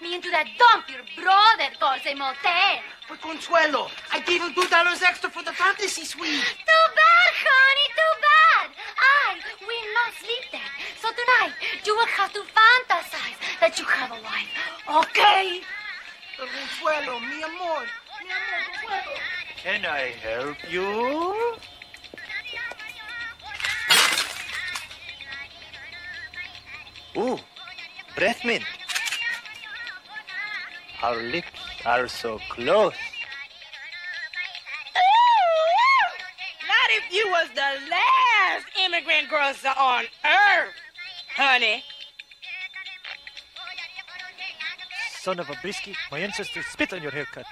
me into that dump your brother calls a motel. But Consuelo, I gave him $2 extra for the fantasy suite. Too bad, honey, too bad. I will not sleep there. So tonight, you will have to fantasize that you have a wife. Okay? Consuelo, mi amor, Consuelo. Can I help you? Ooh, breath mint. Our lips are so close. Not if you was the last immigrant grocer on earth, honey. Son of a brisky, my ancestors spit on your haircut.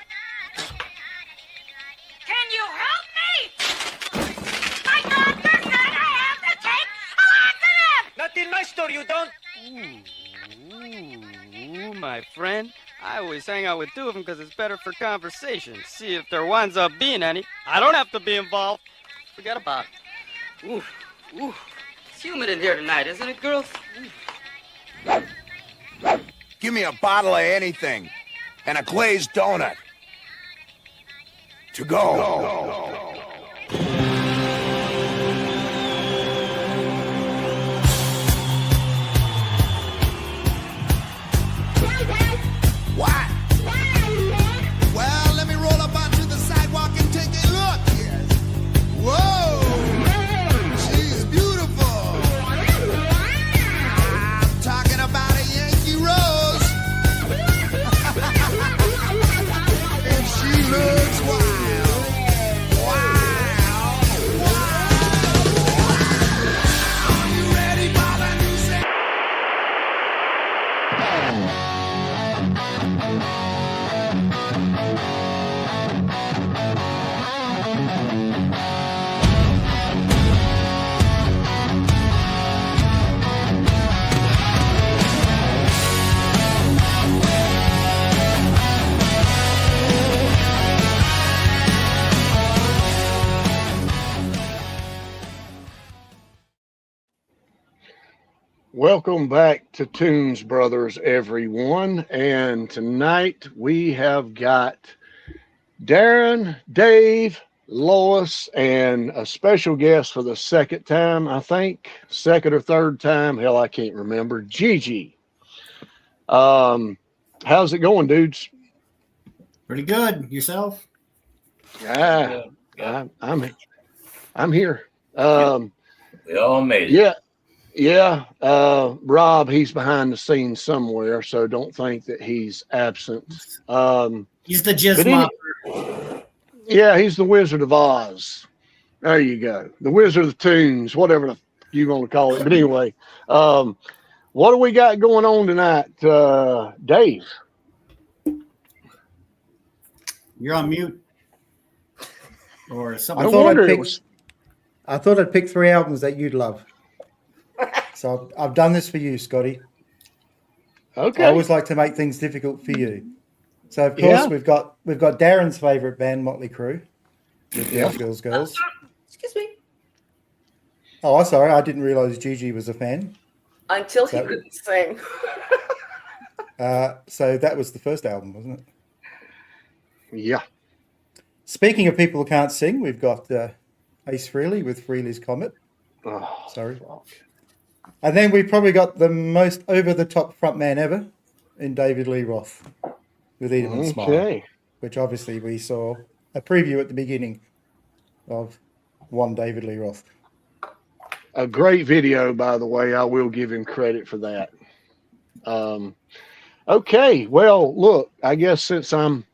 Can you help me? My God, you're saying I have to take a laxative! Not in my store, you don't. Ooh, my friend. I always hang out with two of them because it's better for conversation. See if there winds up being any. I don't have to be involved. Forget about it. Ooh. It's humid in here tonight, isn't it, girls? Give me a bottle of anything and a glazed donut. To go. What? Well, let me roll up onto the sidewalk and take a look. Yes. Whoa! She's beautiful. I'm talking about a Yankee Rose. And she looks wild. Wild. Are you ready for the new set? Welcome back to Tunes Brothers, everyone. And tonight we have got Darren, Dave, Lois, and a special guest for the second time, I think. Second or third time. Hell, I can't remember. Gigi. How's it going, dudes? Pretty good. Yourself? I'm here. We all made it. Yeah. Rob, he's behind the scenes somewhere, so don't think that he's absent. He's the jizz mopper. Yeah, he's the Wizard of Oz. There you go. The Wizard of Tunes, whatever you want to call it. But anyway, what do we got going on tonight, Dave? You're on mute. Or something. I thought I'd pick 3 albums that you'd love. So I've done this for you, Scotty. Okay. I always like to make things difficult for you. So of course we've got Darren's favorite band, Motley Crüe. With the Girls. Excuse me. Oh, sorry, I didn't realize Gigi was a fan. Until he couldn't sing. So that was the first album, wasn't it? Yeah. Speaking of people who can't sing, we've got Ace Frehley with Frehley's Comet. Oh, sorry. Fuck. And then we've probably got the most over-the-top frontman ever in David Lee Roth with Eat 'Em and Smile, which obviously we saw a preview at the beginning of one David Lee Roth. A great video, by the way. I will give him credit for that. Okay, well, look, I guess since I'm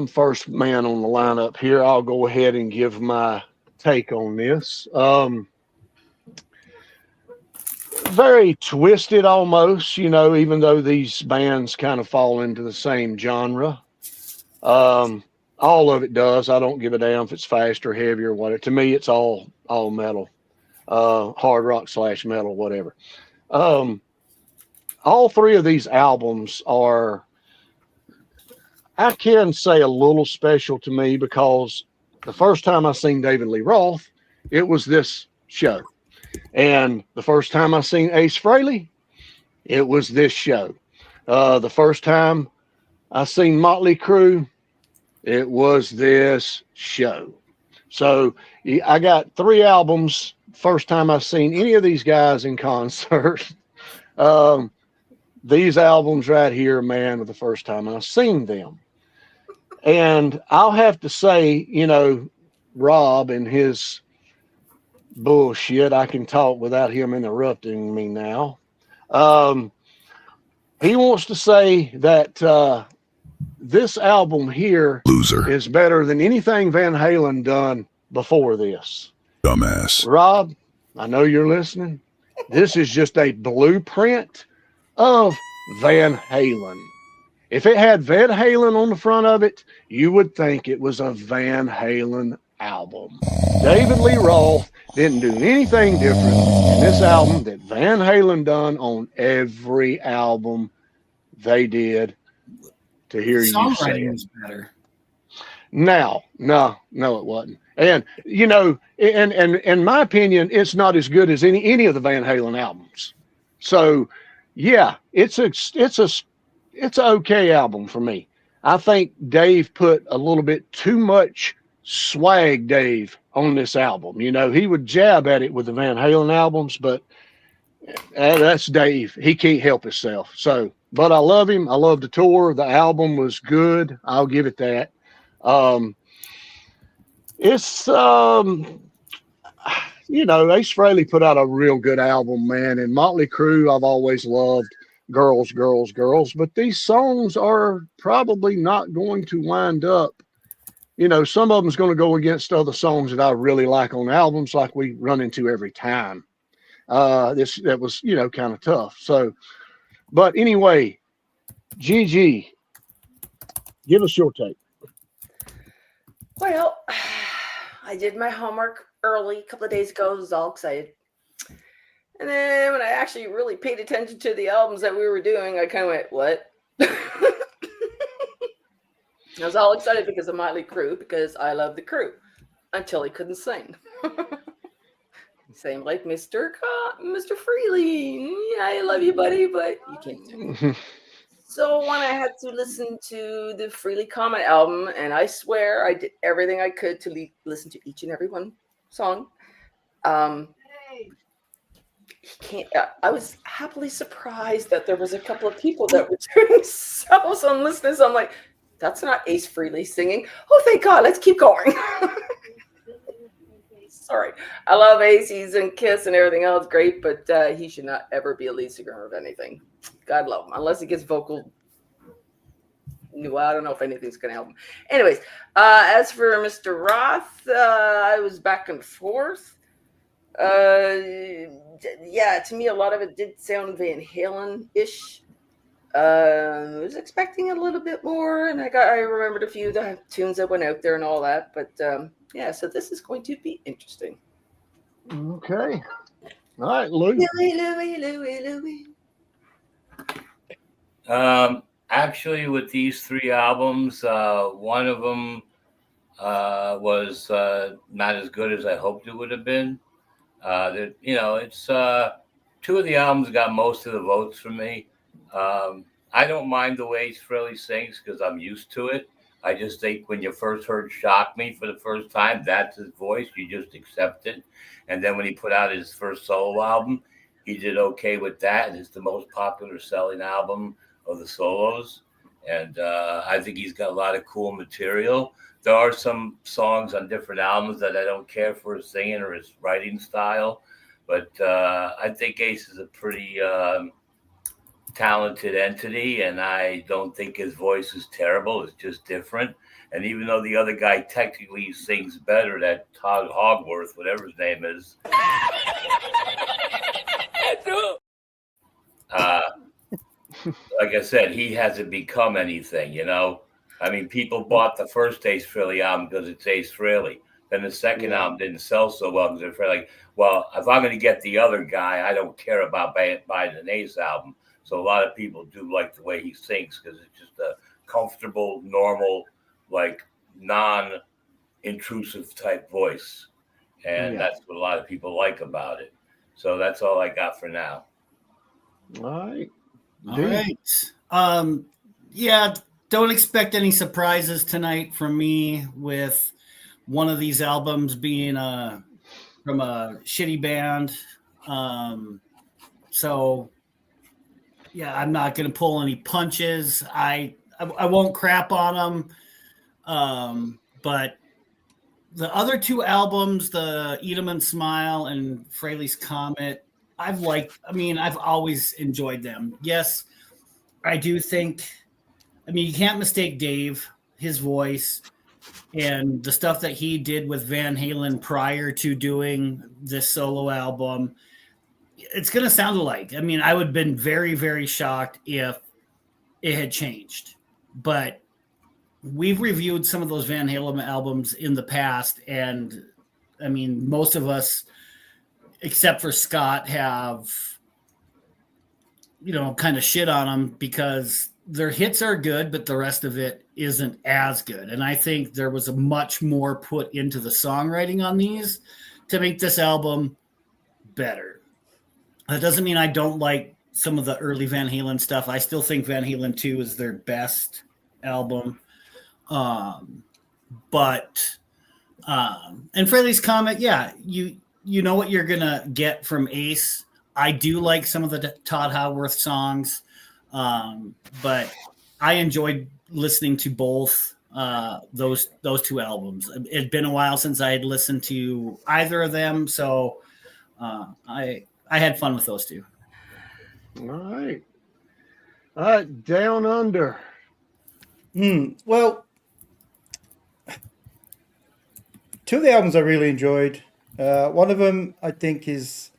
first man on the lineup here, I'll go ahead and give my take on this. Very twisted almost, even though these bands kind of fall into the same genre. All of it does. I don't give a damn if it's fast or heavy or whatever. To me, it's all metal, hard rock / metal, whatever. All 3 of these albums are, I can say, a little special to me because the first time I seen David Lee Roth, it was this show. And the first time I seen Ace Frehley, it was this show. The first time I seen Motley Crüe, it was this show. So I got 3 albums. First time I've seen any of these guys in concert. These albums right here, man, were the first time I've seen them. And I'll have to say, you know, Rob and his bullshit, I can talk without him interrupting me now. He wants to say that this album here is better than anything Van Halen done before this. Dumbass. Rob, I know you're listening. This is just a blueprint of Van Halen. If it had Van Halen on the front of it, you would think it was a Van Halen album. David Lee Roth didn't do anything different in this album that Van Halen done on every album they did. To hear you say it. Better. No, it wasn't. And you know, and in my opinion, it's not as good as any of the Van Halen albums. So, yeah, it's an okay album for me. I think Dave put a little bit too much swag, Dave, on this album. You know, he would jab at it with the Van Halen albums, but that's Dave. He can't help himself. So, but I love him. I love the tour. The album was good. I'll give it that. It's you know, Ace Frehley put out a real good album, man. And Motley Crüe, I've always loved. Girls, girls, girls. But these songs are probably not going to wind up. You know, some of them's going to go against other songs that I really like on albums, like we run into every time. That was, you know, kind of tough. So, but anyway, Gigi, give us your take. Well, I did my homework early a couple of days ago. I was all excited. And then when I actually really paid attention to the albums that we were doing, I kind of went, what? I was all excited because of Mötley Crüe, because I love the Crue, until he couldn't sing. Same like Mr. Frehley. Yeah, I love you, buddy, but you can't sing. So when I had to listen to the Frehley Comet album, and I swear I did everything I could to listen to each and every one song, he can't. I was happily surprised that there was a couple of people that were doing so on listeners. I'm like, that's not Ace Frehley singing. Oh, thank God. Let's keep going. Sorry. I love Ace. He's in Kiss and everything else. Great. But he should not ever be a lead singer of anything. God love him. Unless he gets vocal. Well, I don't know if anything's going to help him. Anyways, as for Mr. Roth, I was back and forth. Yeah, to me, a lot of it did sound Van Halen-ish. I was expecting a little bit more, and I remembered a few of the tunes that went out there and all that. But yeah, so this is going to be interesting. Okay. All right, Lou. Louie. Actually, with these 3 albums, one of them was not as good as I hoped it would have been. You know, it's 2 of the albums got most of the votes for me. I don't mind the way Frehley sings because I'm used to it. I just think when you first heard Shock Me for the first time, that's his voice. You just accept it. And then when he put out his first solo album, he did okay with that. And it's the most popular selling album of the solos. And I think he's got a lot of cool material. There are some songs on different albums that I don't care for his singing or his writing style. But I think Ace is a pretty talented entity, and I don't think his voice is terrible. It's just different. And even though the other guy technically sings better, that Todd Hogworth, whatever his name is, like I said, he hasn't become anything, you know. I mean, people bought the first Ace Frehley album because it's Ace Frehley. Then the second album didn't sell so well because they're like, well, if I'm going to get the other guy, I don't care about buying an Ace album. So a lot of people do like the way he sings because it's just a comfortable, normal, like non-intrusive type voice. And that's what a lot of people like about it. So that's all I got for now. All right. All right. Yeah, don't expect any surprises tonight from me with one of these albums being from a shitty band. So, yeah, I'm not going to pull any punches. I won't crap on them. But the other two albums, the Eat 'em and Smile and Frehley's Comet, I've always enjoyed them. Yes, I do think, you can't mistake Dave, his voice, and the stuff that he did with Van Halen prior to doing this solo album. It's going to sound alike. I would have been very, very shocked if it had changed. But we've reviewed some of those Van Halen albums in the past, and most of us, except for Scott, have kind of shit on them because their hits are good, but the rest of it isn't as good. And I think there was a much more put into the songwriting on these to make this album better. That doesn't mean I don't like some of the early Van Halen stuff. I still think Van Halen 2 is their best album. And Frehley's Comet, yeah, you know what you're going to get from Ace. I do like some of the Todd Howarth songs. But I enjoyed listening to both those two albums. It'd been a while since I had listened to either of them, so I had fun with those two. All right, Down Under. Well, two of the albums I really enjoyed. One of them I think is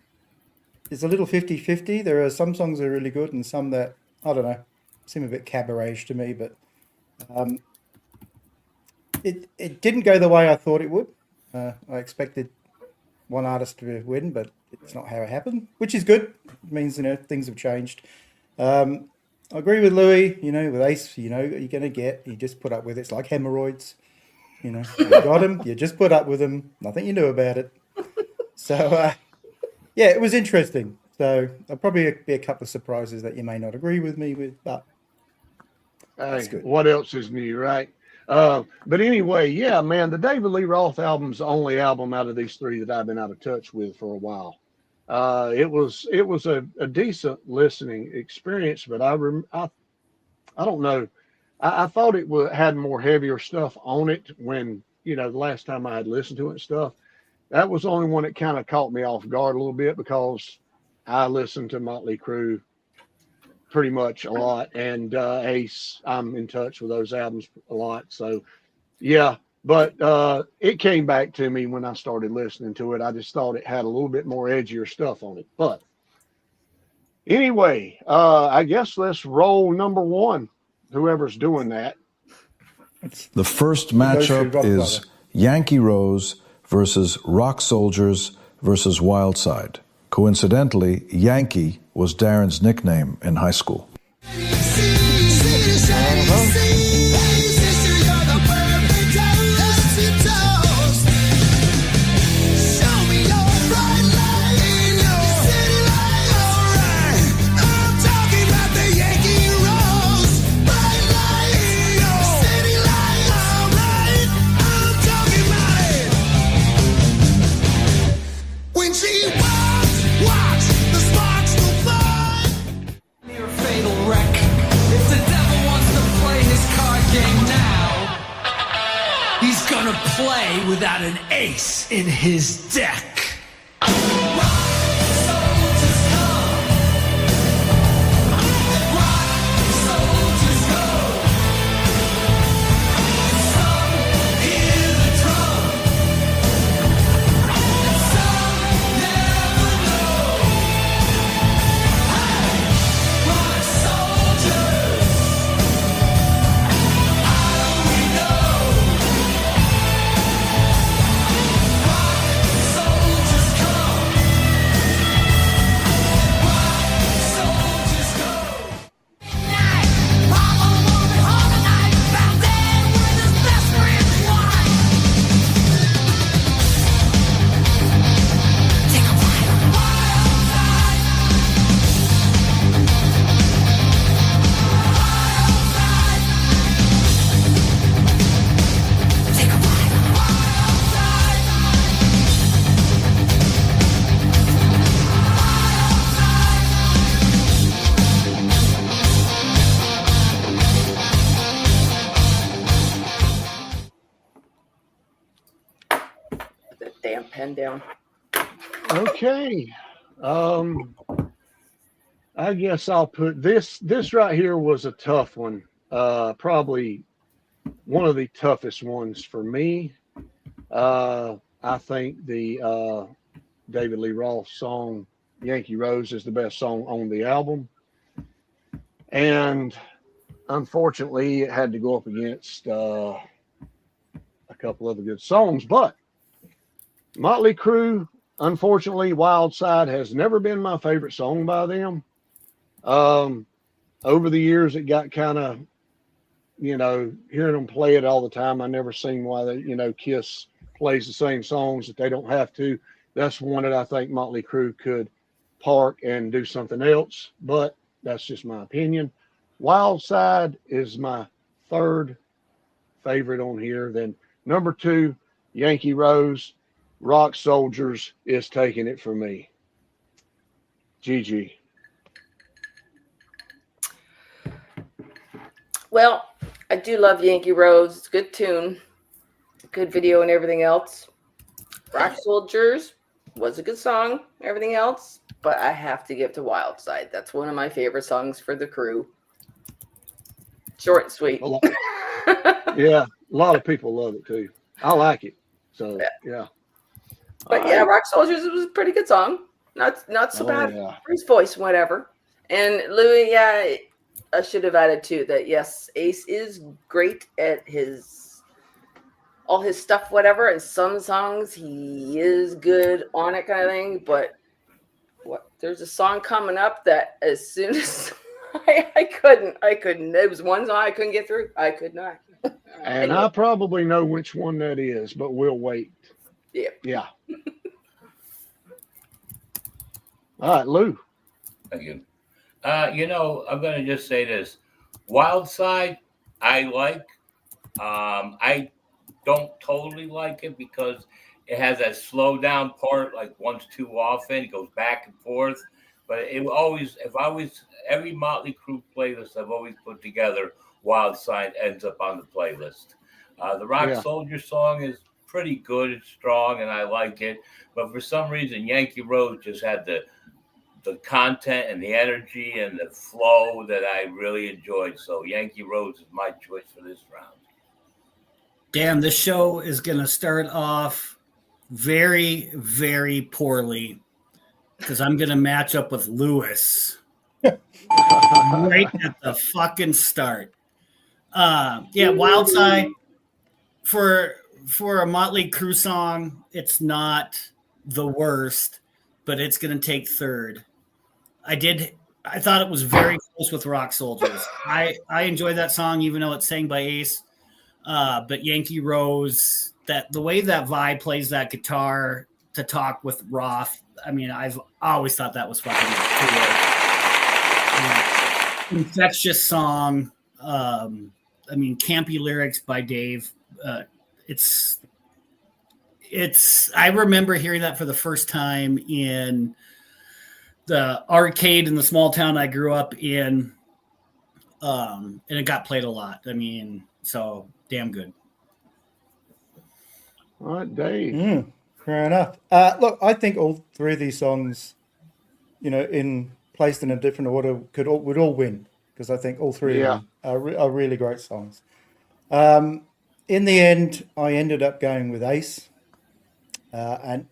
a little 50-50. There are some songs that are really good and some that, I don't know, seem a bit cabaret to me, but it didn't go the way I thought it would. I expected one artist to win, but it's not how it happened, which is good. It means, things have changed. I agree with Louis, with Ace, what you're going to get. You just put up with it. It's like hemorrhoids. You got them, you just put up with them. Nothing you do about it. So, yeah, it was interesting. So there'll probably be a couple of surprises that you may not agree with me with, but that's good. What else is new, right? But anyway, yeah, man, the David Lee Roth album's the only album out of these three that I've been out of touch with for a while. It was a decent listening experience, but I don't know. I thought it had more heavier stuff on it when, the last time I had listened to it and stuff. That was the only one that kind of caught me off guard a little bit because I listened to Mötley Crüe pretty much a lot, and Ace, I'm in touch with those albums a lot. So, yeah, but it came back to me when I started listening to it. I just thought it had a little bit more edgier stuff on it. But anyway, I guess let's roll number one, whoever's doing that. The first matchup is Yankee Rose versus Rock Soldiers versus Wild Side. Coincidentally, Yankee was Darren's nickname in high school. Play without an ace in his deck. man down. Okay. I guess I'll put this right here was a tough one. Probably one of the toughest ones for me. I think the David Lee Roth song Yankee Rose is the best song on the album. And unfortunately, it had to go up against a couple other good songs. But Mötley Crüe, unfortunately, Wild Side has never been my favorite song by them. Over the years, it got kind of, hearing them play it all the time. I never seen why they, Kiss plays the same songs that they don't have to. That's one that I think Mötley Crüe could park and do something else, but that's just my opinion. Wild Side is my third favorite on here. Then number 2, Yankee Rose. Rock Soldiers is taking it for me. GG. Well, I do love Yankee Rose. It's a good tune, good video and everything else. Rock Soldiers was a good song, everything else, but I have to give to Wild Side. That's one of my favorite songs for the Crue. Short and sweet. Yeah, a lot of people love it too. I like it. So, yeah. But yeah, Rock Soldiers was a pretty good song. Not so bad for his voice, whatever. And Louis, yeah, I should have added too that yes, Ace is great at all his stuff, whatever. And some songs he is good on it, kind of thing. But there's a song coming up that as soon as I couldn't. It was one song I couldn't get through. I could not. And I probably know which one that is, but we'll wait. Yeah. Yeah. All right, Lou. Thank you. I'm going to just say this. Wild Side, I like. I don't totally like it because it has that slow down part, like once too often. It goes back and forth. But every Motley Crue playlist I've always put together, Wild Side ends up on the playlist. The Rock Soldier song is pretty good. It's strong, and I like it. But for some reason, Yankee Rose just had the content and the energy and the flow that I really enjoyed. So Yankee Rose is my choice for this round. Damn, this show is going to start off very, very poorly because I'm going to match up with Lewis right at the fucking start. Wild Side for a Motley Crue song, it's not the worst, but it's going to take third. I thought it was very close with Rock Soldiers. I enjoyed that song, even though it's sang by Ace. But Yankee Rose, the way that Vi plays that guitar to talk with Roth, I mean, I've always thought that was fucking cool. Infectious song. Campy lyrics by Dave. I remember hearing that for the first time in the arcade in the small town I grew up in. And it got played a lot. So damn good. All right, Dave. Fair enough. Look, I think all three of these songs, placed in a different order, would all win because I think all three of them are really great songs. In the end, I ended up going with Ace. And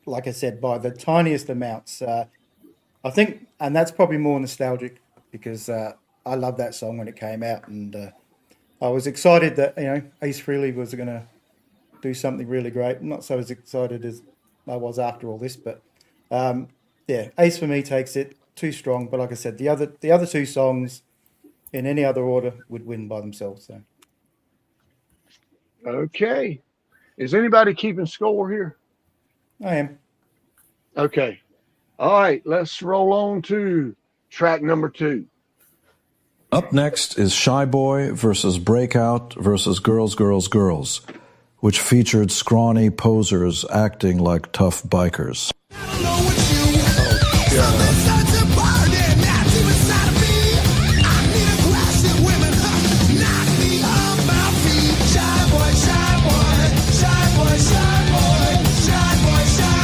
like I said, by the tiniest amounts, I think, and that's probably more nostalgic because I loved that song when it came out. And I was excited that, Ace Frehley was going to do something really great. I'm not so as excited as I was after all this, but Ace for me takes it. Too strong. But like I said, the other two songs in any other order would win by themselves. So. Okay. Is anybody keeping score here? I am. Okay. All right. Let's roll on to track number 2. Up next is Shy Boy versus Breakout versus Girls, Girls, Girls, which featured scrawny posers acting like tough bikers. Shy boy, shy boy, shy boy, shy boy, shy boy, shy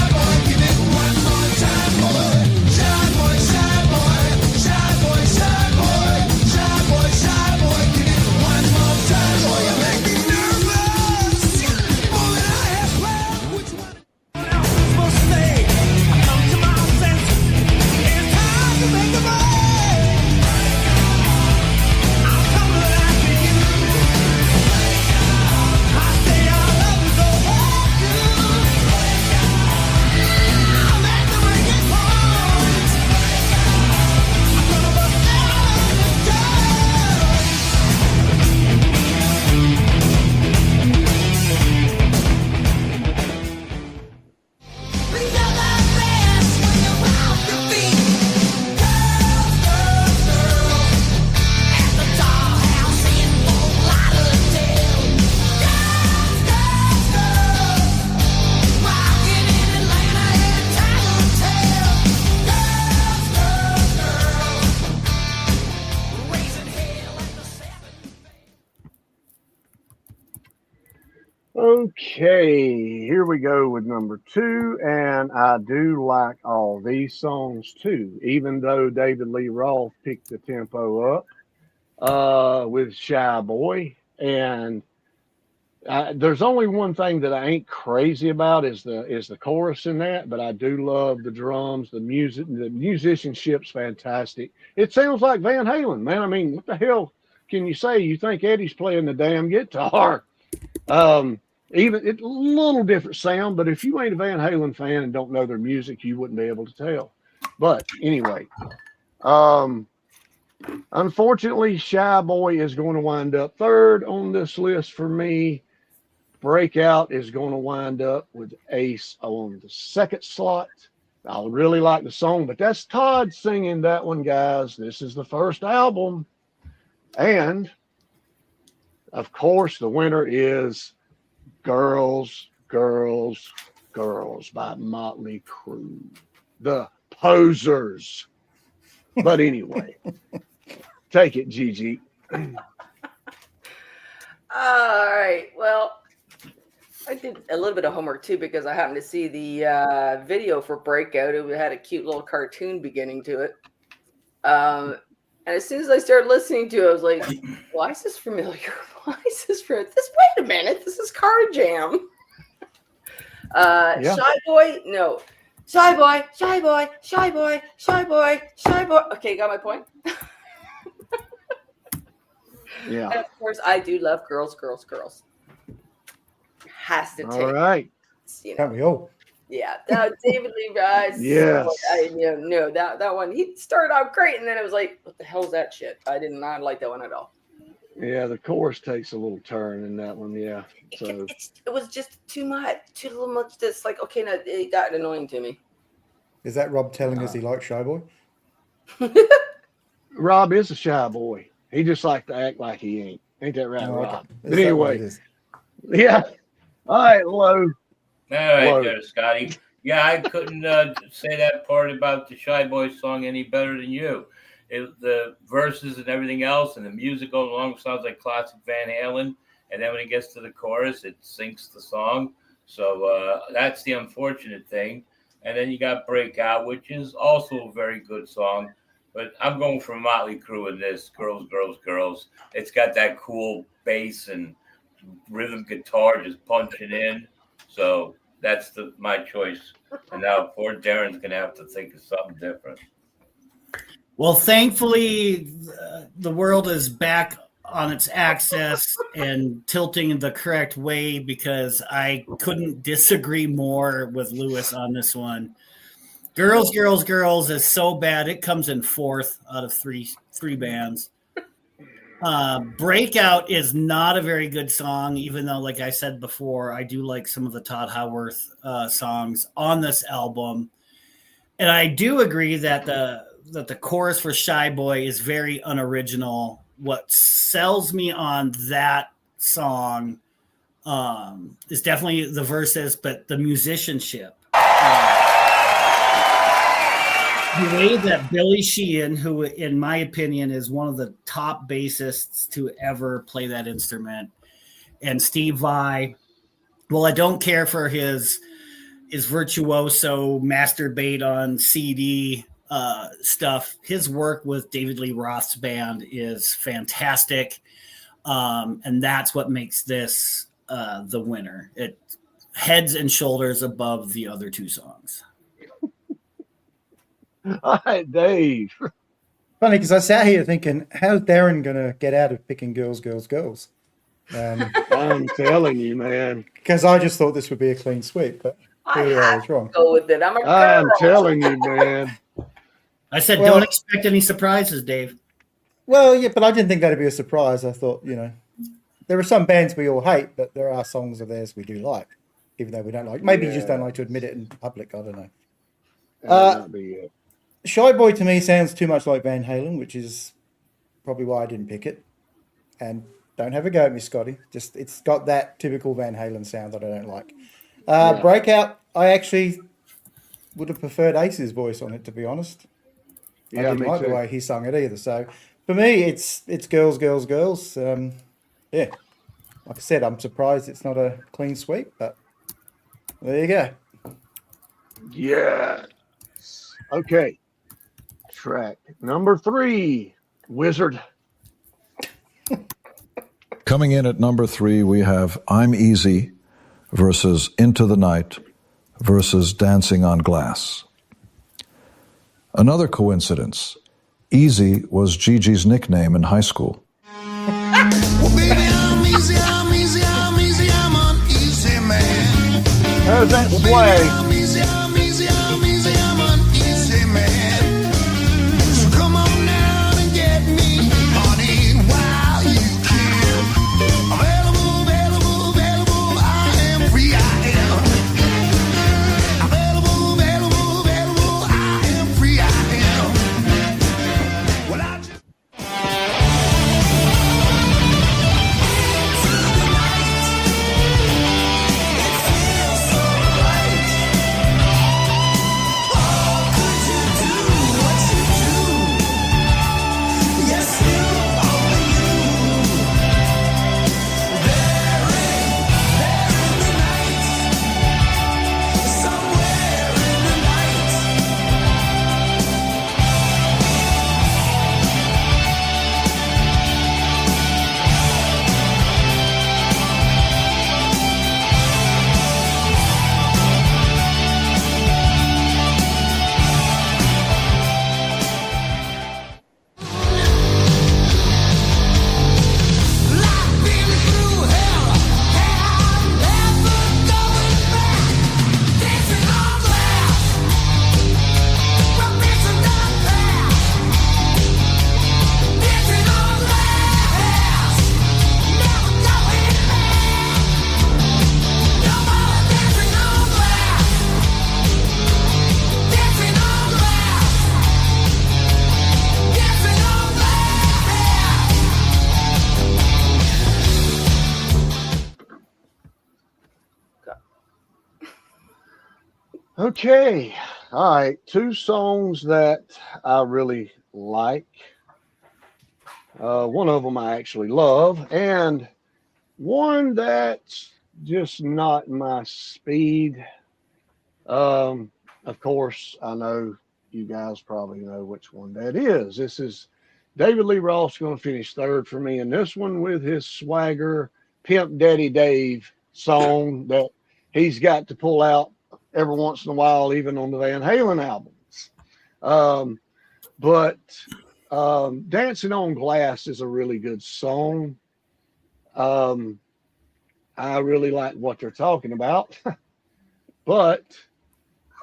Okay, here we go with number 2, and I do like all these songs too, even though David Lee Roth picked the tempo up with Shy Boy. And there's only one thing that I ain't crazy about is the chorus in that, but I do love the drums, the music, the musicianship's fantastic. It sounds like Van Halen, man. I mean, what the hell can you say? You think Eddie's playing the damn guitar? Even it's a little different sound, but if you ain't a Van Halen fan and don't know their music, you wouldn't be able to tell. But anyway, unfortunately, Shy Boy is going to wind up third on this list for me. Breakout is going to wind up with Ace on the second slot. I really like the song, but that's Todd singing that one, guys. This is the first album. And, of course, the winner is Girls, Girls, Girls by Motley Crüe. The Posers. But anyway, take it, Gigi. All right. Well, I did a little bit of homework too because I happened to see the video for Breakout. It had a cute little cartoon beginning to it. And as soon as I started listening to it, I was like, why is this familiar? Why is this familiar? Wait a minute. This is Car Jam. Yeah. Shy Boy? No. Shy Boy, Shy Boy, Shy Boy, Shy Boy, Shy Boy. Okay, got my point. Yeah. And of course, I do love Girls, Girls, Girls. Has to take. All right. Can't we all? Yeah. David Lee Roth. Yes. No, that one, he started out great, and then it was like, what the hell is that shit? I did not like that one at all. Yeah, the chorus takes a little turn in that one, yeah. So it was just too much, too little much. This like, okay, no, it got annoying to me. Is that Rob telling us he likes Shy Boy? Rob is a shy boy. He just likes to act like he ain't. Ain't that right, Rob? Okay. But anyway, yeah. All right, Low. All right, there, Scotty. Yeah, I couldn't say that part about the Shy Boy song any better than you. The verses and everything else and the music goes along sounds like classic Van Halen. And then when it gets to the chorus, it sinks the song. So that's the unfortunate thing. And then you got Breakout, which is also a very good song. But I'm going for Motley Crüe in this, Girls, Girls, Girls. It's got that cool bass and rhythm guitar just punching in. So that's my choice. And now poor Darren's going to have to think of something different. Well, thankfully, the world is back on its axis and tilting in the correct way because I couldn't disagree more with Lewis on this one. Girls, Girls, Girls is so bad. It comes in fourth out of three bands. Breakout is not a very good song, even though, like I said before, I do like some of the Todd Howarth songs on this album. And I do agree that the chorus for Shy Boy is very unoriginal. What sells me on that song is definitely the verses, but the musicianship. The way that Billy Sheehan, who in my opinion is one of the top bassists to ever play that instrument, and Steve Vai, well, I don't care for his virtuoso masturbate on CD stuff. His work with David Lee Roth's band is fantastic, and that's what makes this the winner. It heads and shoulders above the other two songs. All right, Dave. Funny because I sat here thinking, how's Darren going to get out of picking Girls, Girls, Girls? I'm telling you, man. Because I just thought this would be a clean sweep, but clearly I was wrong. Go with it. I'm telling you, man. I said, don't expect any surprises, Dave. Well, yeah, but I didn't think that'd be a surprise. I thought, there are some bands we all hate, but there are songs of theirs we do like, even though we don't like. Maybe you just don't like to admit it in public. I don't know. That might be it. Shy Boy to me sounds too much like Van Halen, which is probably why I didn't pick it. And don't have a go at me, Scotty. Just it's got that typical Van Halen sound that I don't like. Breakout, I actually would have preferred Ace's voice on it, to be honest. I didn't like the way he sung it either. So for me, it's Girls, Girls, Girls. Yeah. Like I said, I'm surprised it's not a clean sweep, but there you go. Yeah. Okay. Track number 3, Wizard. Coming in at number 3, we have I'm Easy versus Into the Night versus Dancing on Glass. Another coincidence. Easy was Gigi's nickname in high school. Well, baby, I'm easy, I'm easy, I'm easy, I'm an easy man. How's that sway? I'm easy, I'm easy, I'm easy, I'm an easy man. So come on down and get me, honey, while you can. Available, available, available, I am free, I am. Available, available, available, I am free, I am. Well, I just... Okay. All right. 2 songs that I really like. One of them I actually love, and one that's just not my speed. Of course, I know you guys probably know which one that is. This is David Lee Roth's going to finish 3rd for me in this one with his swagger Pimp Daddy Dave song that he's got to pull out every once in a while, even on the Van Halen albums. But Dancing on Glass is a really good song. I really like what they're talking about, but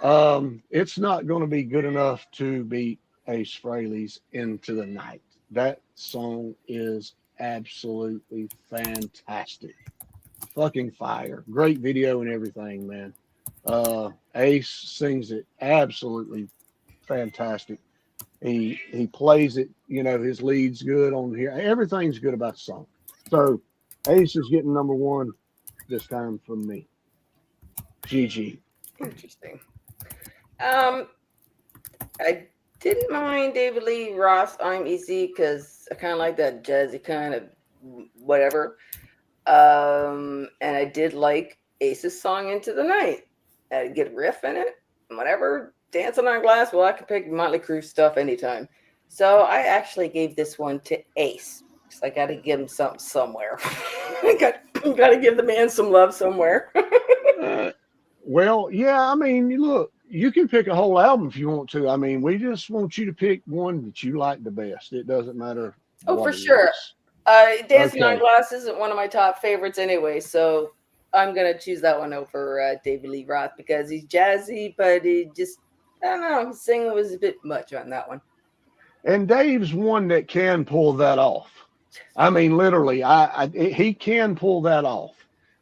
it's not going to be good enough to beat Ace Frehley's Into the Night. That song is absolutely fantastic. Fucking fire. Great video and everything, man. Ace sings it absolutely fantastic. He plays it, you know, his lead's good on here. Everything's good about the song. So Ace is getting number 1 this time from me. GG. Interesting. I didn't mind David Lee Roth I'm Easy because I kind of like that jazzy kind of whatever. And I did like Ace's song Into the Night. I get a riff in it, whatever. Dancing on Glass, well, I can pick Motley Crüe stuff anytime. So I actually gave this one to Ace. I got to give him something somewhere. I got to give the man some love somewhere. Well, yeah, I mean, look, you can pick a whole album if you want to. I mean, we just want you to pick one that you like the best. It doesn't matter. Oh, for sure. Dancing on Glass isn't one of my top favorites anyway, so I'm going to choose that one over David Lee Roth because he's jazzy, but he just, I don't know, his singing was a bit much on that one. And Dave's one that can pull that off. I mean, literally, he can pull that off.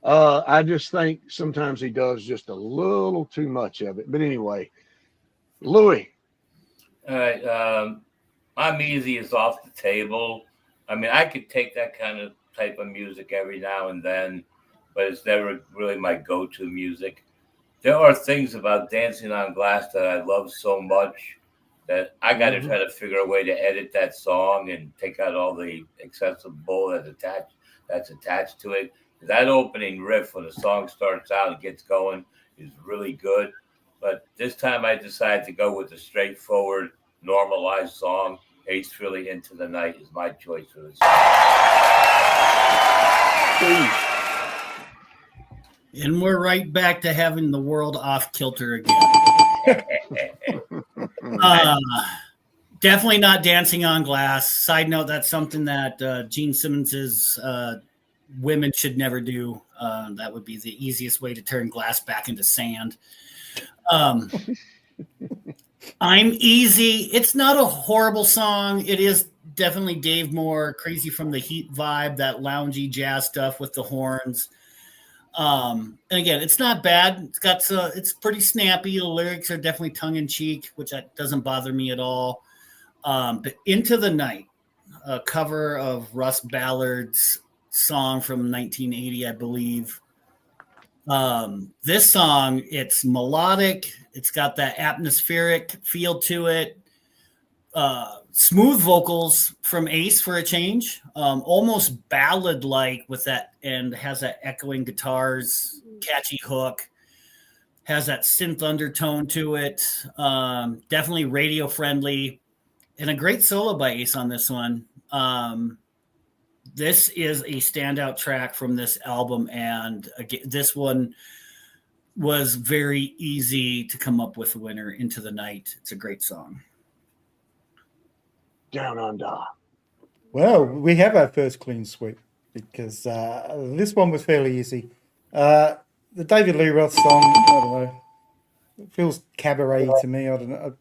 I just think sometimes he does just a little too much of it. But anyway, Louis. All right. I'm Easy is off the table. I mean, I could take that kind of type of music every now and then, but it's never really my go-to music. There are things about Dancing on Glass that I love so much that I got to try to figure a way to edit that song and take out all the excessive bull that's attached to it That opening riff when the song starts out and gets going is really good. But this time I decided to go with the straightforward, normalized song. Ace Frehley, Into the Night, is my choice for this. And we're right back to having the world off kilter again. Definitely not Dancing on Glass. Side note, that's something that Gene Simmons's women should never do. That would be the easiest way to turn glass back into sand. I'm Easy. It's not a horrible song. It is definitely Dave Moore, Crazy from the Heat vibe, that loungy jazz stuff with the horns. And again, it's not bad. It's pretty snappy. The lyrics are definitely tongue in cheek, which doesn't bother me at all. But Into the Night, a cover of Russ Ballard's song from 1980, I believe. This song, it's melodic. It's got that atmospheric feel to it. Smooth vocals from Ace for a change. Almost ballad-like with that, and has that echoing guitars, catchy hook. Has that synth undertone to it. Definitely radio-friendly. And a great solo by Ace on this one. This is a standout track from this album, and again, this one was very easy to come up with a winner. Into the Night. It's a great song. Down Under. Well, we have our first clean sweep because this one was fairly easy. The David Lee Roth song, I don't know, it feels cabaret to me. I don't know.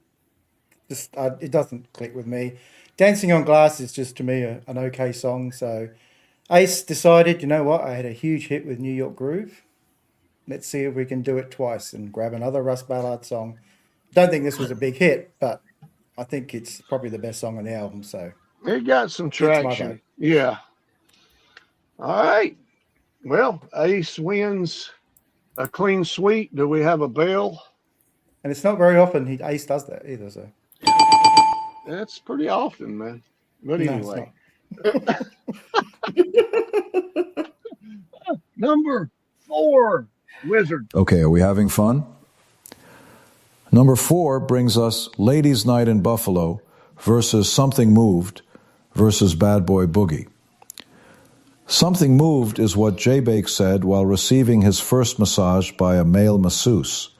It doesn't click with me. Dancing on Glass is just, to me, an okay song. So Ace decided, you know what, I had a huge hit with New York Groove. Let's see if we can do it twice and grab another Russ Ballard song. Don't think this was a big hit, but I think it's probably the best song on the album. So it got some traction. Yeah. All right. Well, Ace wins a clean sweep. Do we have a bell? And it's not very often Ace does that either. So that's pretty often, man. But anyway. Number 4, Wizard. Okay, are we having fun? Number 4 brings us Ladies' Night in Buffalo versus Something Moved versus Bad Boy Boogie. Something Moved is what J-Bake said while receiving his first massage by a male masseuse.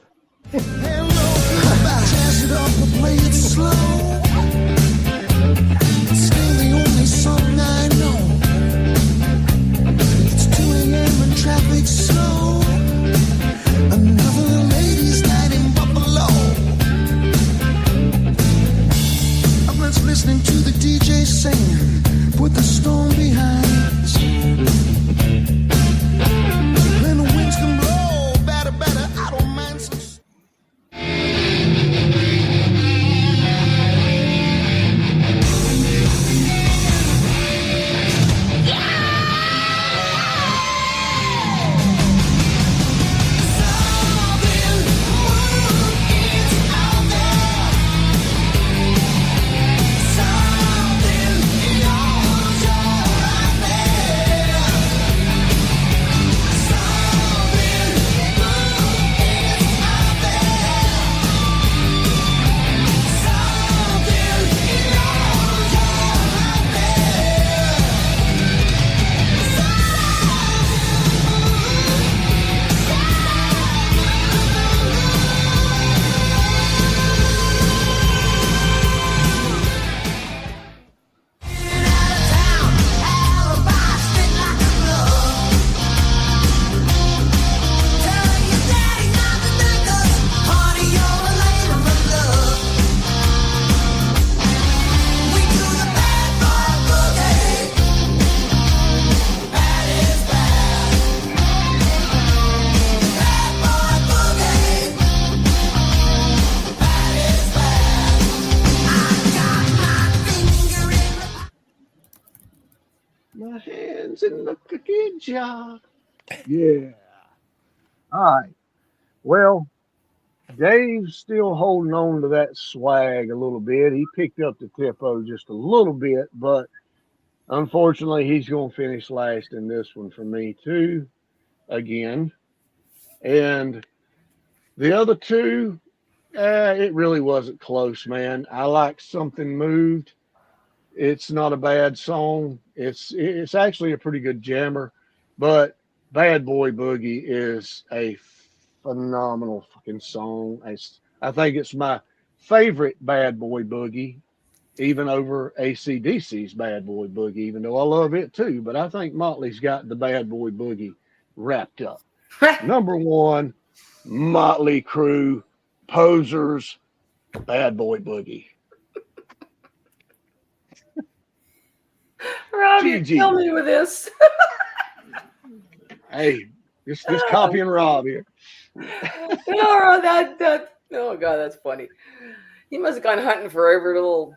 Listening to the DJ singing, put the storm behind us. When the winds can blow, better, I don't mind some. In the cookie jar. Yeah. All right. Well, Dave's still holding on to that swag a little bit. He picked up the tempo just a little bit, but Unfortunately, he's going to finish last in this one for me, too, again. And the other two, it really wasn't close, man. I like Something Moved. It's not a bad song. It's actually a pretty good jammer, but Bad Boy Boogie is a phenomenal fucking song. I think it's my favorite Bad Boy Boogie, even over AC/DC's Bad Boy Boogie, even though I love it too. But I think Motley's got the Bad Boy Boogie wrapped up. Number one, Mötley Crüe, Posers, Bad Boy Boogie. Rob, you kill me with this. Hey, just copying Rob here. No, oh god, that's funny. He must have gone hunting for every little.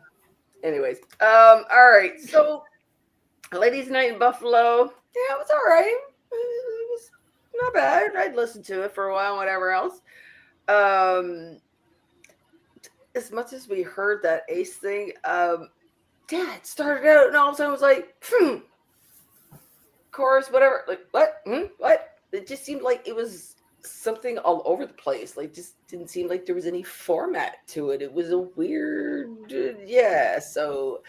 Anyways, all right. So, Ladies' Night in Buffalo. Yeah, it was all right. It was not bad. I'd listen to it for a while, whatever else. As much as we heard that Ace thing, yeah, it started out and all of a sudden it was like, chorus, whatever. Like, what? What? It just seemed like it was something all over the place. Like, just didn't seem like there was any format to it. It was a weird, yeah. So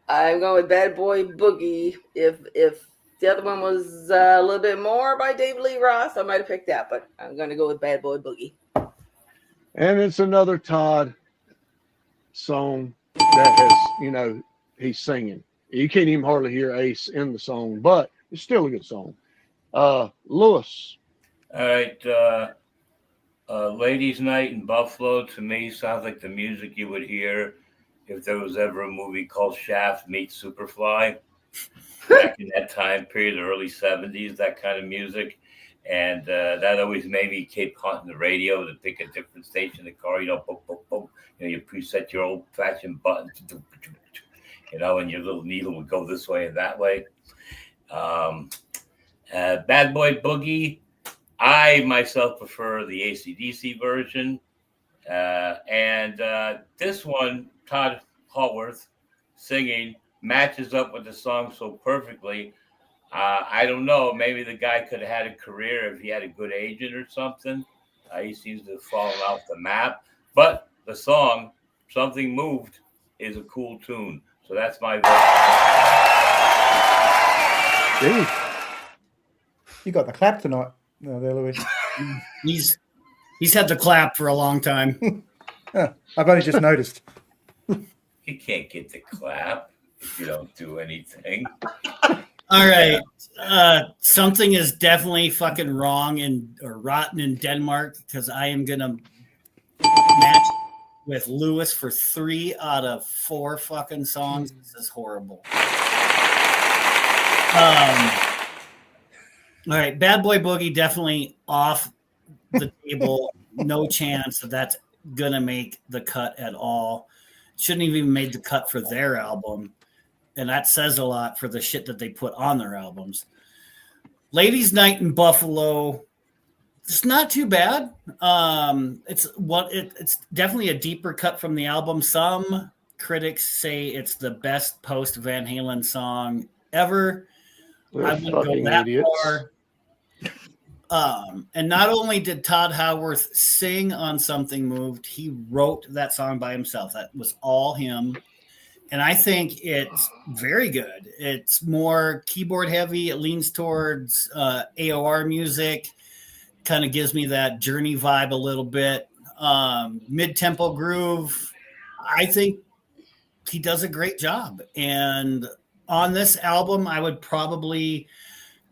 I'm going with Bad Boy Boogie. If the other one was a little bit more by David Lee Roth, I might have picked that, but I'm going to go with Bad Boy Boogie. And it's another Todd song that has, he's singing. You can't even hardly hear Ace in the song, but it's still a good song. Lewis. All right. Ladies' Night in Buffalo, to me, sounds like the music you would hear if there was ever a movie called Shaft meets Superfly. Back in that time period, the early 70s, that kind of music. And that always made me keep haunting the radio to pick a different station in the car, boom, boom, boom. You preset your old-fashioned buttons, and your little needle would go this way and that way. Bad Boy Boogie, I myself prefer the AC/DC version. And this one, Todd Hallworth singing, matches up with the song so perfectly. I don't know. Maybe the guy could have had a career if he had a good agent or something. He seems to have fallen off the map. But the song, Something Moved, is a cool tune. So that's my vote. Dude, you got the clap tonight. No, there, Louis. He's had the clap for a long time. I've only just noticed. You can't get the clap if you don't do anything. All right. Something is definitely fucking wrong or rotten in Denmark, because I am going to match with Lewis for 3 out of 4 fucking songs. This is horrible. All right. Bad Boy Boogie definitely off the table. No chance that's going to make the cut at all. Shouldn't have even made the cut for their album. And that says a lot for the shit that they put on their albums. Ladies' Night in Buffalo, it's not too bad. It's definitely a deeper cut from the album. Some critics say it's the best post Van Halen song ever. I wouldn't go that far. And not only did Todd Hallworth sing on Something Moved, he wrote that song by himself. That was all him. And I think it's very good. It's more keyboard heavy. It leans towards AOR music. Kind of gives me that Journey vibe a little bit. Mid-tempo groove. I think he does a great job. And on this album, I would probably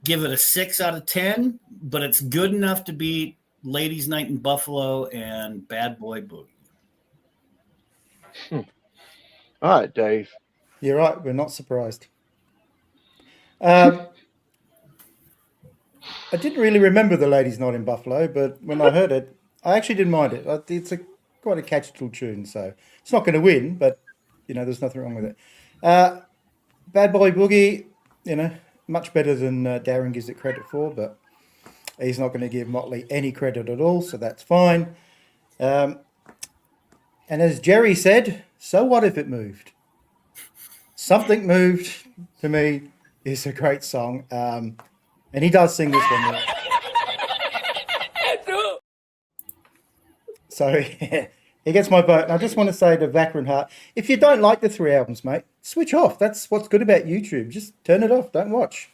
give it a 6 out of 10. But it's good enough to beat Ladies' Night in Buffalo and Bad Boy Boogie. All right, Dave. You're right. We're not surprised. I didn't really remember the Ladies' Night in Buffalo, but when I heard it, I actually didn't mind it. It's quite a catchy little tune, so it's not going to win, but there's nothing wrong with it. Bad Boy Boogie, much better than Darren gives it credit for, but he's not going to give Motley any credit at all, so that's fine. And as Jerry said, so what if it moved? Something Moved to me is a great song. And he does sing this one. So he gets my vote. And I just want to say to Vacker Hart, if you don't like the 3 albums, mate, switch off. That's what's good about YouTube. Just turn it off. Don't watch.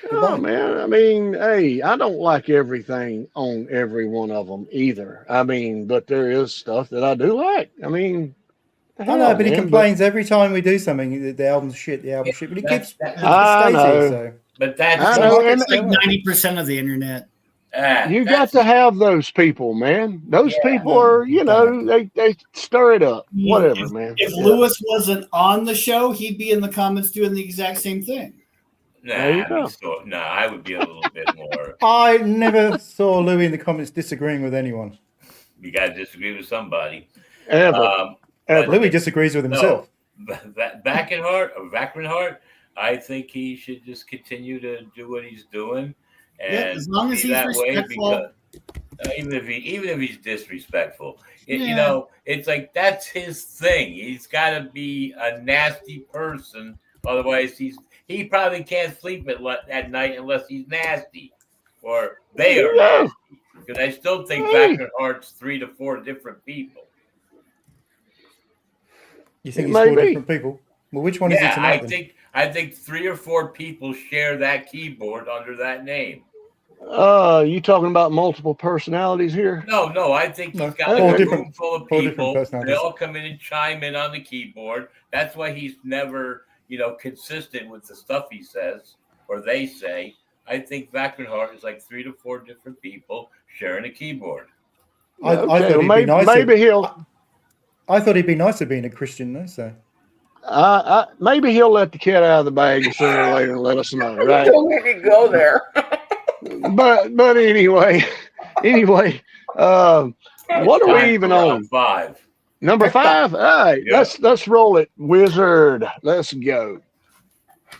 Oh, man. I mean, hey, I don't like everything on every one of them either. I mean, but there is stuff that I do like. I mean, I know, but he complains every time we do something. The album's shit. The album's shit. But he keeps. I know. So. But that's it's like 90% of the internet. You got to have those people, man. Those people are, you know, they stir it up. Whatever, man. If Lewis wasn't on the show, he'd be in the comments doing the exact same thing. Nah, I would be a little bit more. I never saw Louis in the comments disagreeing with anyone. You got to disagree with somebody. Ever. Louis disagrees with himself. Vacker Hart, I think he should just continue to do what he's doing. And as long as he's respectful. Even if he's disrespectful, you know, it's like that's his thing. He's got to be a nasty person, otherwise he probably can't sleep at night unless he's nasty, or they are nasty. Because I still think Vacker Hart's 3 to 4 different people. You think it's 4 different people? Well, which one is it tonight? I think 3 or 4 people share that keyboard under that name. You talking about multiple personalities here? No. I think he's got a room full of people. They all come in and chime in on the keyboard. That's why he's never, you know, consistent with the stuff he says or they say. I think Vacker Hart is like 3 to 4 different people sharing a keyboard. I thought he'd be nice. I thought he'd be nicer being a Christian, though. So. Maybe he'll let the cat out of the bag sooner or later and let us know, right? Don't make it go there. but anyway, what are we even on? 5. Number 5. All right, let's roll it, Wizard. Let's go.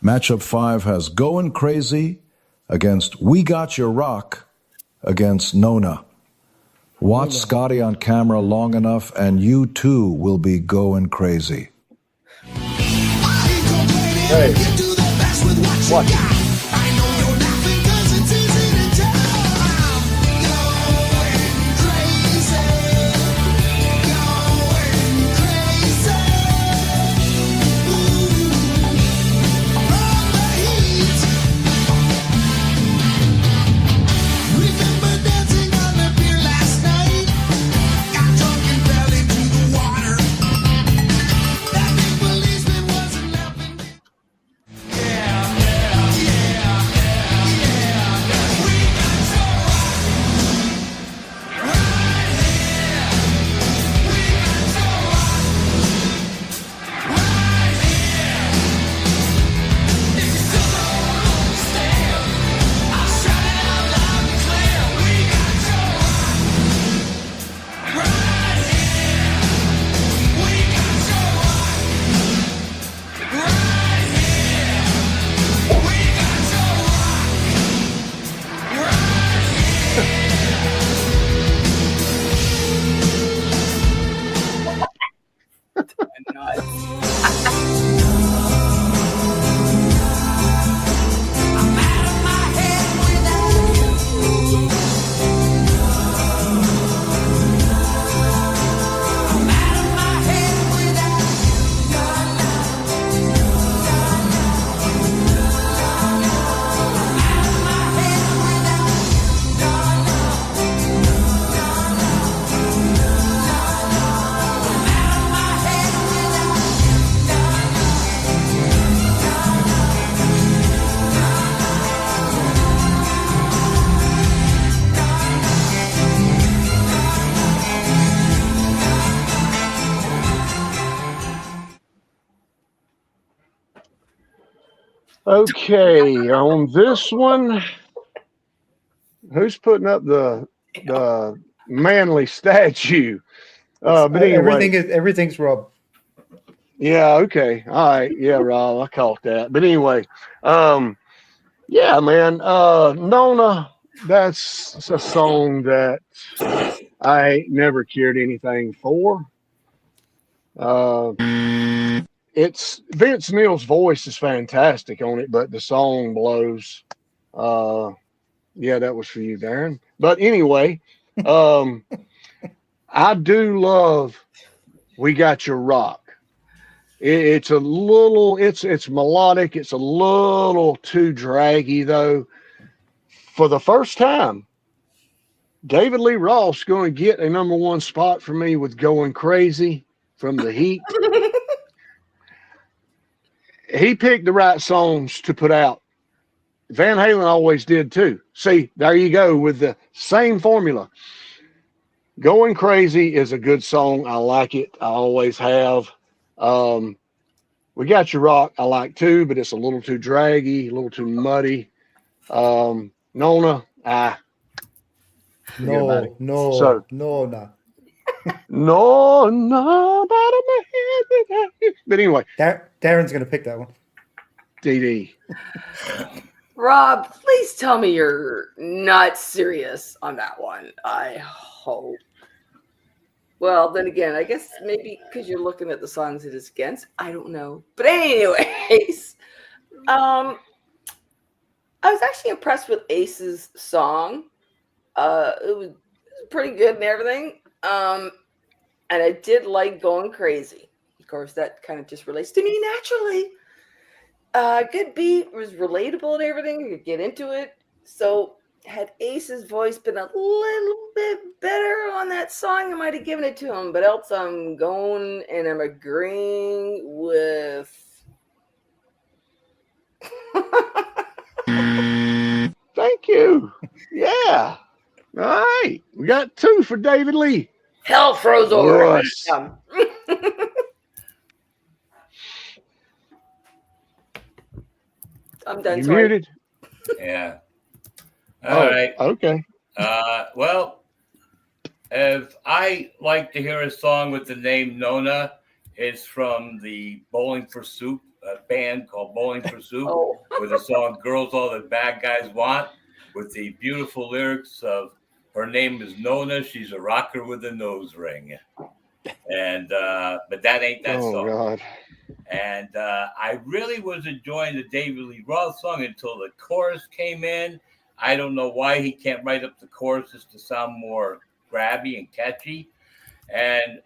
Matchup 5 has Going Crazy against We Got Your Rock against Nona. Watch Scotty on camera long enough, and you too will be going crazy. Hey, watch it. Okay, on this one, who's putting up the manly statue? But anyway, everything's Rob. Yeah. Okay. All right. Yeah, Rob, I caught that. But anyway, yeah, man. Nona, that's a song that I never cared anything for. it's Vince Neil's voice is fantastic on it, but the song blows. Yeah, that was for you, Darren. But anyway, I do love We Got Your Rock. It's a little, it's melodic. It's a little too draggy, though. For the first time, David Lee Roth's going to get a #1 spot for me with Going Crazy from The Heat. He picked the right songs to put out. Van Halen always did too. See, there you go with the same formula. Going Crazy is a good song. I like it. I always have. We Got Your Rock I like too, but it's a little too draggy, a little too muddy. Nona, No. But anyway, Darren's going to pick that one. DD. Rob, please tell me you're not serious on that one. I hope. Well, then again, I guess maybe because you're looking at the songs it is against. I don't know. But anyways, I was actually impressed with Ace's song. It was pretty good and everything. And I did like Going Crazy. Of course, that kind of just relates to me naturally. Good beat, was relatable and everything. You could get into it. So had Ace's voice been a little bit better on that song, I might have given it to him. But else I'm going and I'm agreeing with Thank you. Yeah. All right. We got 2 for David Lee. Hell froze over. I'm done. You muted. Yeah. All right. Okay. Well, if I like to hear a song with the name Nona, it's from the Bowling for Soup band called Bowling for Soup, with the song Girls All the Bad Guys Want, with the beautiful lyrics of her name is Nona, she's a rocker with a nose ring. And but that ain't that song. God. And I really was enjoying the David Lee Roth song until the chorus came in. I don't know why he can't write up the choruses to sound more grabby and catchy. And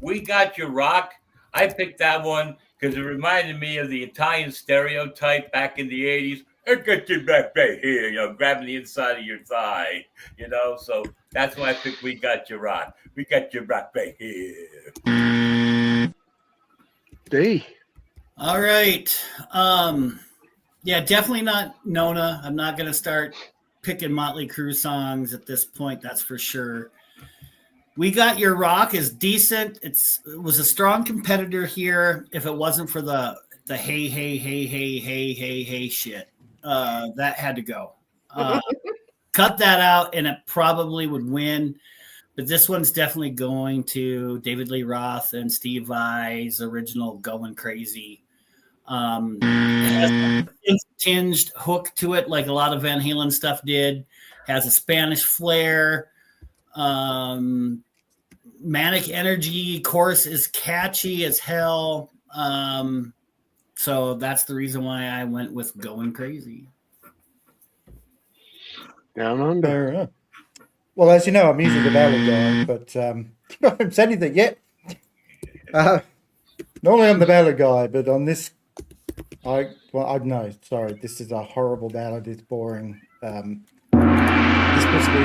We Got Your Rock, I picked that one because it reminded me of the Italian stereotype back in the 80s. I got your back right here, grabbing the inside of your thigh, So that's why I picked We Got Your Rock. We got your rock right here. D. All right. Yeah, definitely not Nona. I'm not going to start picking Mötley Crüe songs at this point. That's for sure. We Got Your Rock is decent. It was a strong competitor here. If it wasn't for the hey, hey, hey, hey, hey, hey, hey shit, that had to go. Cut that out and it probably would win. But this one's definitely going to David Lee Roth and Steve Vai's original Going Crazy. It has a tinged hook to it, like a lot of Van Halen stuff did. Has a Spanish flair. Manic energy. Chorus is catchy as hell. So that's the reason why I went with Going Crazy. Down under. Fair enough. Well, as you know, I'm usually the ballad guy, but I haven't said anything yet. Normally I'm the ballad guy, but on this, sorry, this is a horrible ballad. It's boring. This must be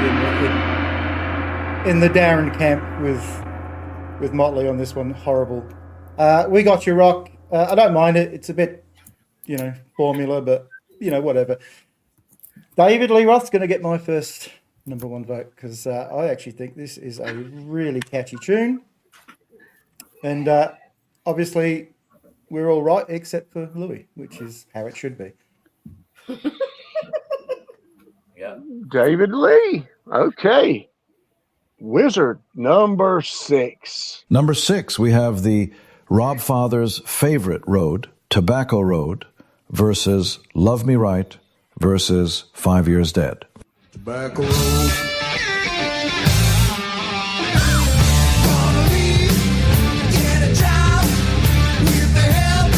in the Darren camp with Motley on this one. Horrible. We Got Your Rock. I don't mind it. It's a bit, formula, but whatever. David Lee Roth's going to get my first #1 vote because I actually think this is a really catchy tune, and obviously we're all right except for Louis, which is how it should be. Yeah, David Lee. Okay, Wizard #6. Number 6, we have the Rob Father's favorite road, Tobacco Road, versus Love Me Right versus 5 Years Dead. Tobacco Road. Gonna leave, get a job with the help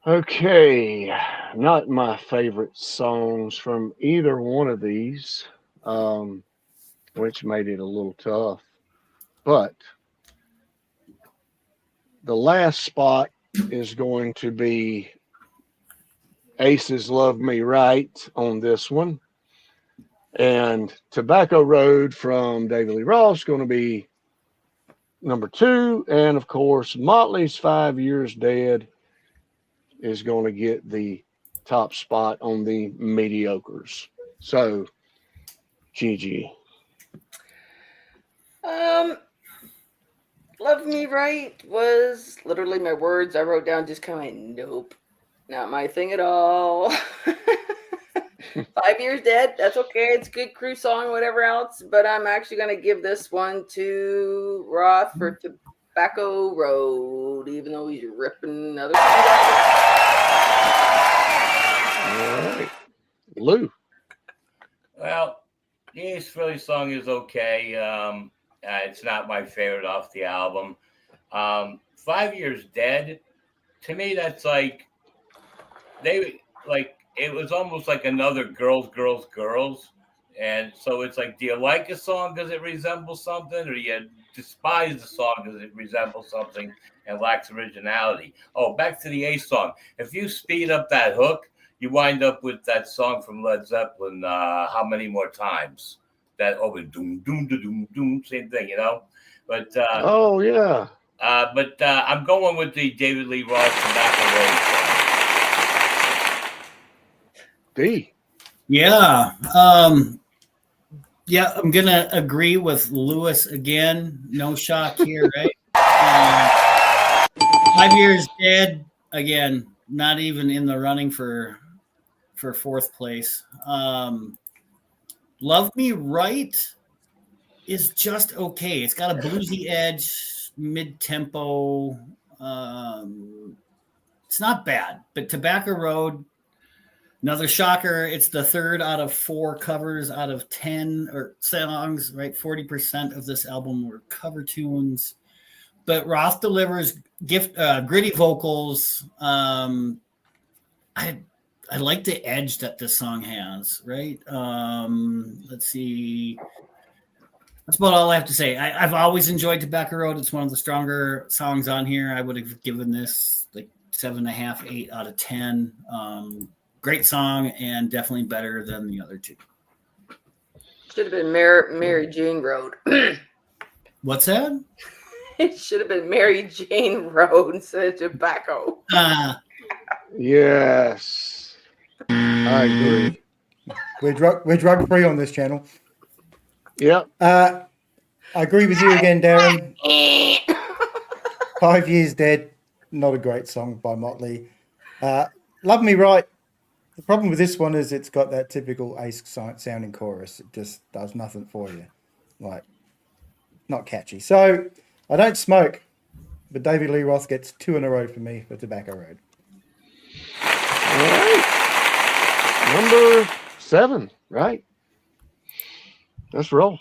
Okay, not my favorite songs from either one of these, which made it a little tough. But the last spot is going to be Ace's Love Me Right on this one. And Tobacco Road from David Lee Roth is going to be number 2. And of course, Motley's 5 Years Dead is going to get the top spot on the mediocres. So, Gigi. Love Me Right was literally my words I wrote down, just kind of nope, not my thing at all. 5 Years Dead, that's okay. It's a good Crue song, whatever else. But I'm actually going to give this one to Roth for Tobacco Road, even though he's ripping other songs All right. Lou. Well, the Ace Frehley song is okay. It's not my favorite off the album. 5 Years Dead, to me, that's like, it was almost like another Girls. And so it's like, do you like a song because it resembles something, or do you despise the song because it resembles something and lacks originality? Oh, back to the Ace song. If you speed up that hook, you wind up with that song from Led Zeppelin, How Many More Times? That doom, doom, doom, doom, same thing, you know? But oh, yeah. But I'm going with the David Lee Roth Tobacco Road. D. Yeah. Yeah, I'm going to agree with Lewis again. No shock here, right? 5 Years Dead, again, not even in the running for 4th place. Love Me Right is just okay. It's got a bluesy edge, mid-tempo. It's not bad, but Tobacco Road, another shocker. It's the 3rd out of 4 covers out of 10 or songs, right? 40% of this album were cover tunes, but Roth delivers gritty vocals. I like the edge that this song has, right? Let's see. That's about all I have to say. I've always enjoyed Tobacco Road. It's one of the stronger songs on here. I would have given this like 7.5, 8 out of 10. Great song and definitely better than the other 2. Should have been Mary Jane Road. What's that? It should have been Mary Jane Road instead of Tobacco. Yes. I agree. We're drug free on this channel. Yep. I agree with you again, Darren. 5 Years Dead, not a great song by Motley. Love Me Right. The problem with this one is it's got that typical Ace sounding chorus. It just does nothing for you. Like, not catchy. So I don't smoke, but David Lee Roth gets 2 in a row for me for Tobacco Road. All right. Number 7, right? Let's roll.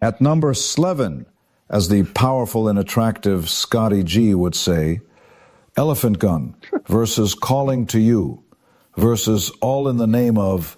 At number 11, as the powerful and attractive Scotty G would say, Elephant Gun versus Calling to You versus All in the Name of...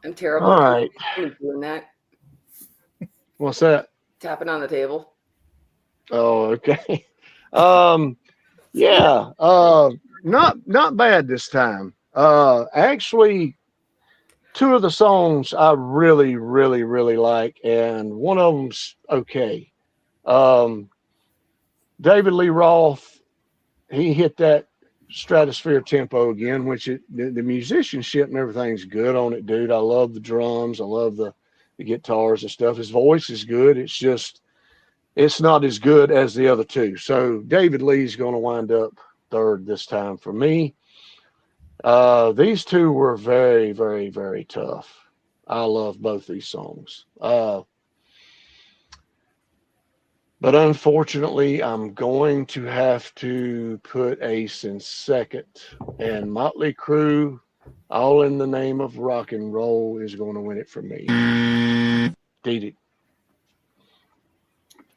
I'm terrible. All right. I'm doing that. What's that? Tapping on the table. Oh, okay. Yeah. Not bad this time. Actually, two of the songs I really, really, really like, and one of them's okay. David Lee Roth, he hit that stratosphere tempo again, which the musicianship and everything's good on it, dude. I love the drums. I love the guitars and stuff. His voice is good. It's just, it's not as good as the other two. So David Lee's going to wind up third this time for me. These two were very, very, very tough. I love both these songs. But unfortunately, I'm going to have to put Ace in second. And Motley Crüe, All in the Name of Rock and Roll, is going to win it for me. Dee Dee.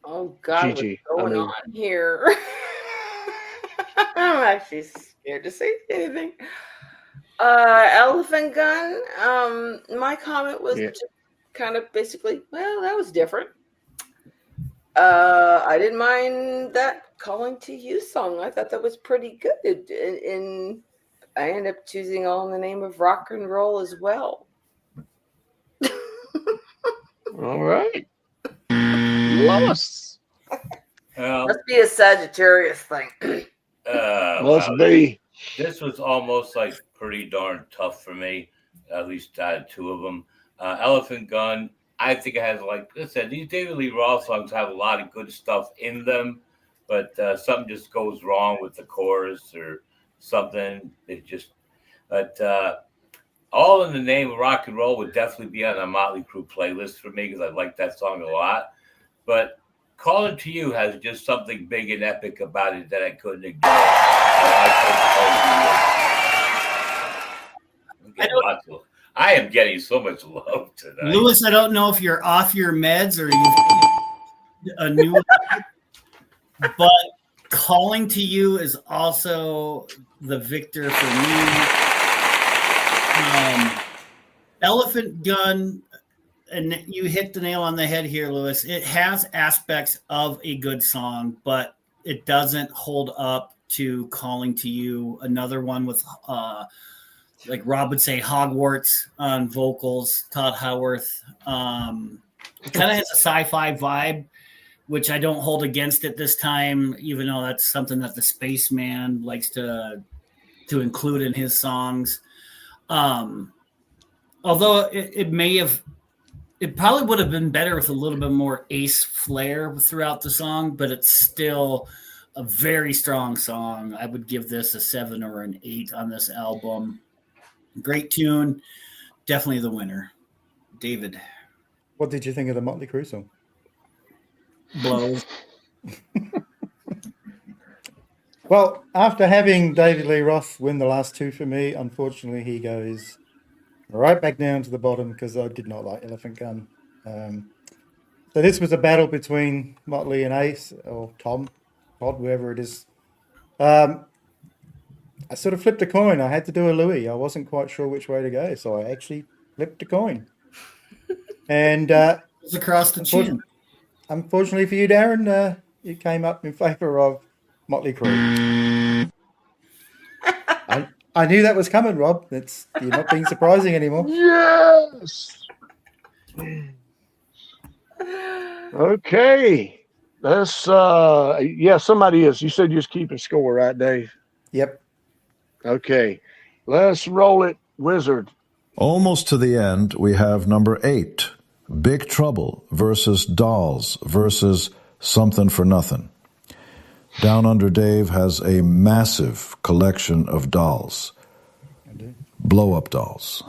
Oh, God, Gigi, what's going on here? I'm actually scared to say anything. Elephant Gun, my comment was just kind of basically, well, that was different. I didn't mind that Calling to You song. I thought that was pretty good. And I ended up choosing All in the Name of Rock and Roll as well. All right. Lois. Must be a Sagittarius thing. Must be. This was almost like pretty darn tough for me. At least I had two of them. Elephant Gun, I think it has, like I said, these David Lee Roth songs have a lot of good stuff in them, but something just goes wrong with the chorus or something. It just, but All in the Name of Rock and Roll would definitely be on a Motley Crüe playlist for me because I like that song a lot. But Calling to You has just something big and epic about it that I couldn't ignore. I am getting so much love tonight. Lewis, I don't know if you're off your meds or you a new, but Calling to You is also the victor for me. Elephant Gun, and you hit the nail on the head here, Lewis. It has aspects of a good song, but it doesn't hold up to Calling to You. Another one with like Rob would say, Hogwarts on vocals, Todd Howarth. It kind of has a sci-fi vibe, which I don't hold against it this time, even though that's something that the Spaceman likes to include in his songs. Although it probably would have been better with a little bit more Ace flair throughout the song, but it's still a very strong song. I would give this a 7 or an 8 on this album. Great tune. Definitely the winner. David. What did you think of the Mötley Crüe song? Blows. Well, after having David Lee Roth win the last two for me, unfortunately he goes right back down to the bottom because I did not like Elephant Gun. So this was a battle between Motley and Ace, or Todd, whoever it is. I sort of flipped a coin. I had to do a Louis. I wasn't quite sure which way to go, so I actually flipped a coin. And it's across the chin. Unfortunately for you, Darren, you came up in favor of Motley Crüe. I knew that was coming, Rob. You're not being surprising anymore. Yes. Okay. Let's somebody is. You said you was keeping score, right, Dave? Yep. Okay. Let's roll it, Wizard. Almost to the end, we have number 8, Big Trouble versus Dolls versus Something for Nothing. Down Under Dave has a massive collection of dolls. Blow-up dolls.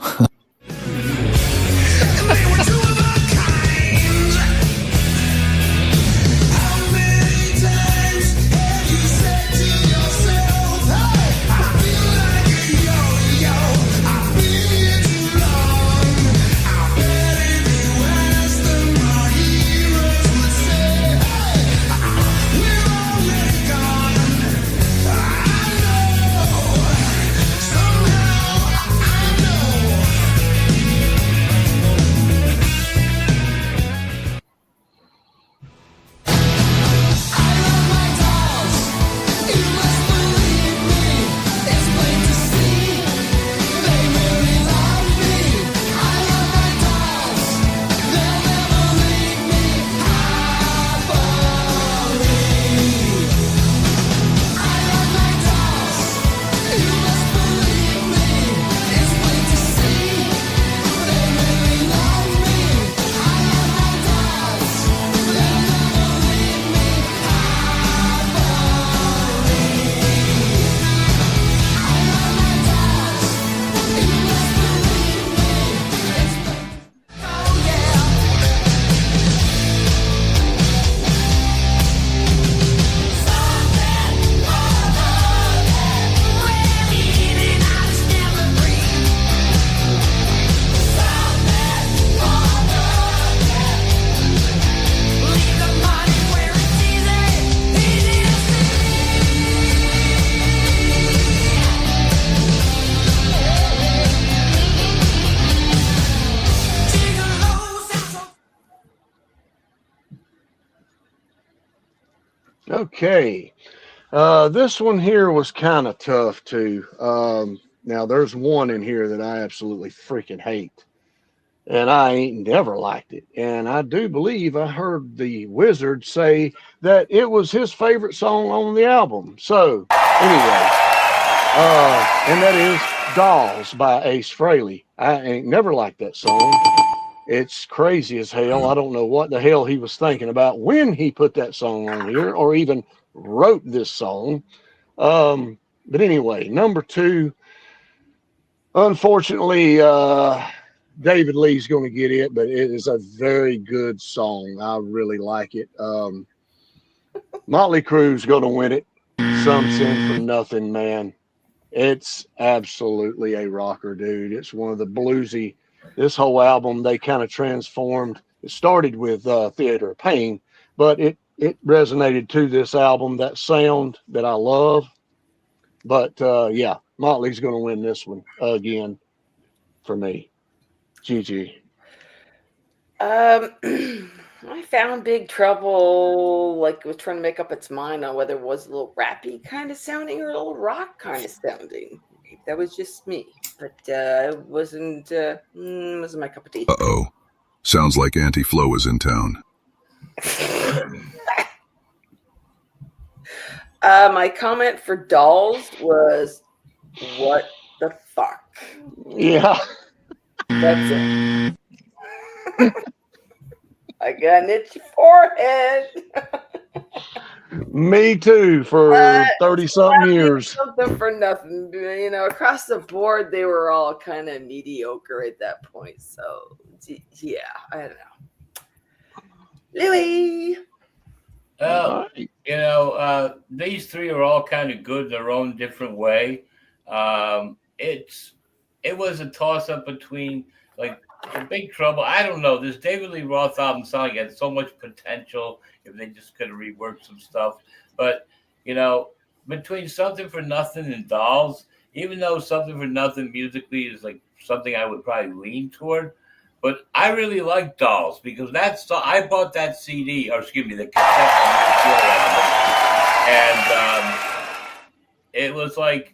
Okay. This one here was kind of tough too. Now there's one in here that I absolutely freaking hate, and I ain't never liked it. And I do believe I heard the Wizard say that it was his favorite song on the album. So anyway, and that is Dolls by Ace Frehley. I ain't never liked that song. It's crazy as hell. I don't know what the hell he was thinking about when he put that song on here or even wrote this song. But anyway, number 2, unfortunately, David Lee's going to get it, but it is a very good song. I really like it. Motley Crue's going to win it. Some Sin for Nothing, man. It's absolutely a rocker, dude. It's one of the bluesy. This whole album, they kind of transformed. It started with Theater of Pain, but it resonated to this album, that sound that I love. But yeah, Motley's going to win this one again for me. GG. I found Big Trouble, like, was trying to make up its mind on whether it was a little rappy kind of sounding or a little rock kind of sounding. That was just me, but it wasn't my cup of tea. Uh-oh. Sounds like Auntie Flo is in town. My comment for Dolls was, what the fuck? Yeah. That's it. I got an itchy forehead. Me too, for 30-something years. Something for nothing. You know, across the board, they were all kind of mediocre at that point. So, yeah, I don't know. Louis! Well, you know, these three are all kind of good in their own different way. It was a toss-up between, like, The Big Trouble. I don't know. This David Lee Roth album sounded like it had so much potential if they just could have reworked some stuff. But, you know, between Something for Nothing and Dolls, even though Something for Nothing musically is like something I would probably lean toward, but I really like Dolls because I bought that CD, or excuse me, the cassette, and it was like,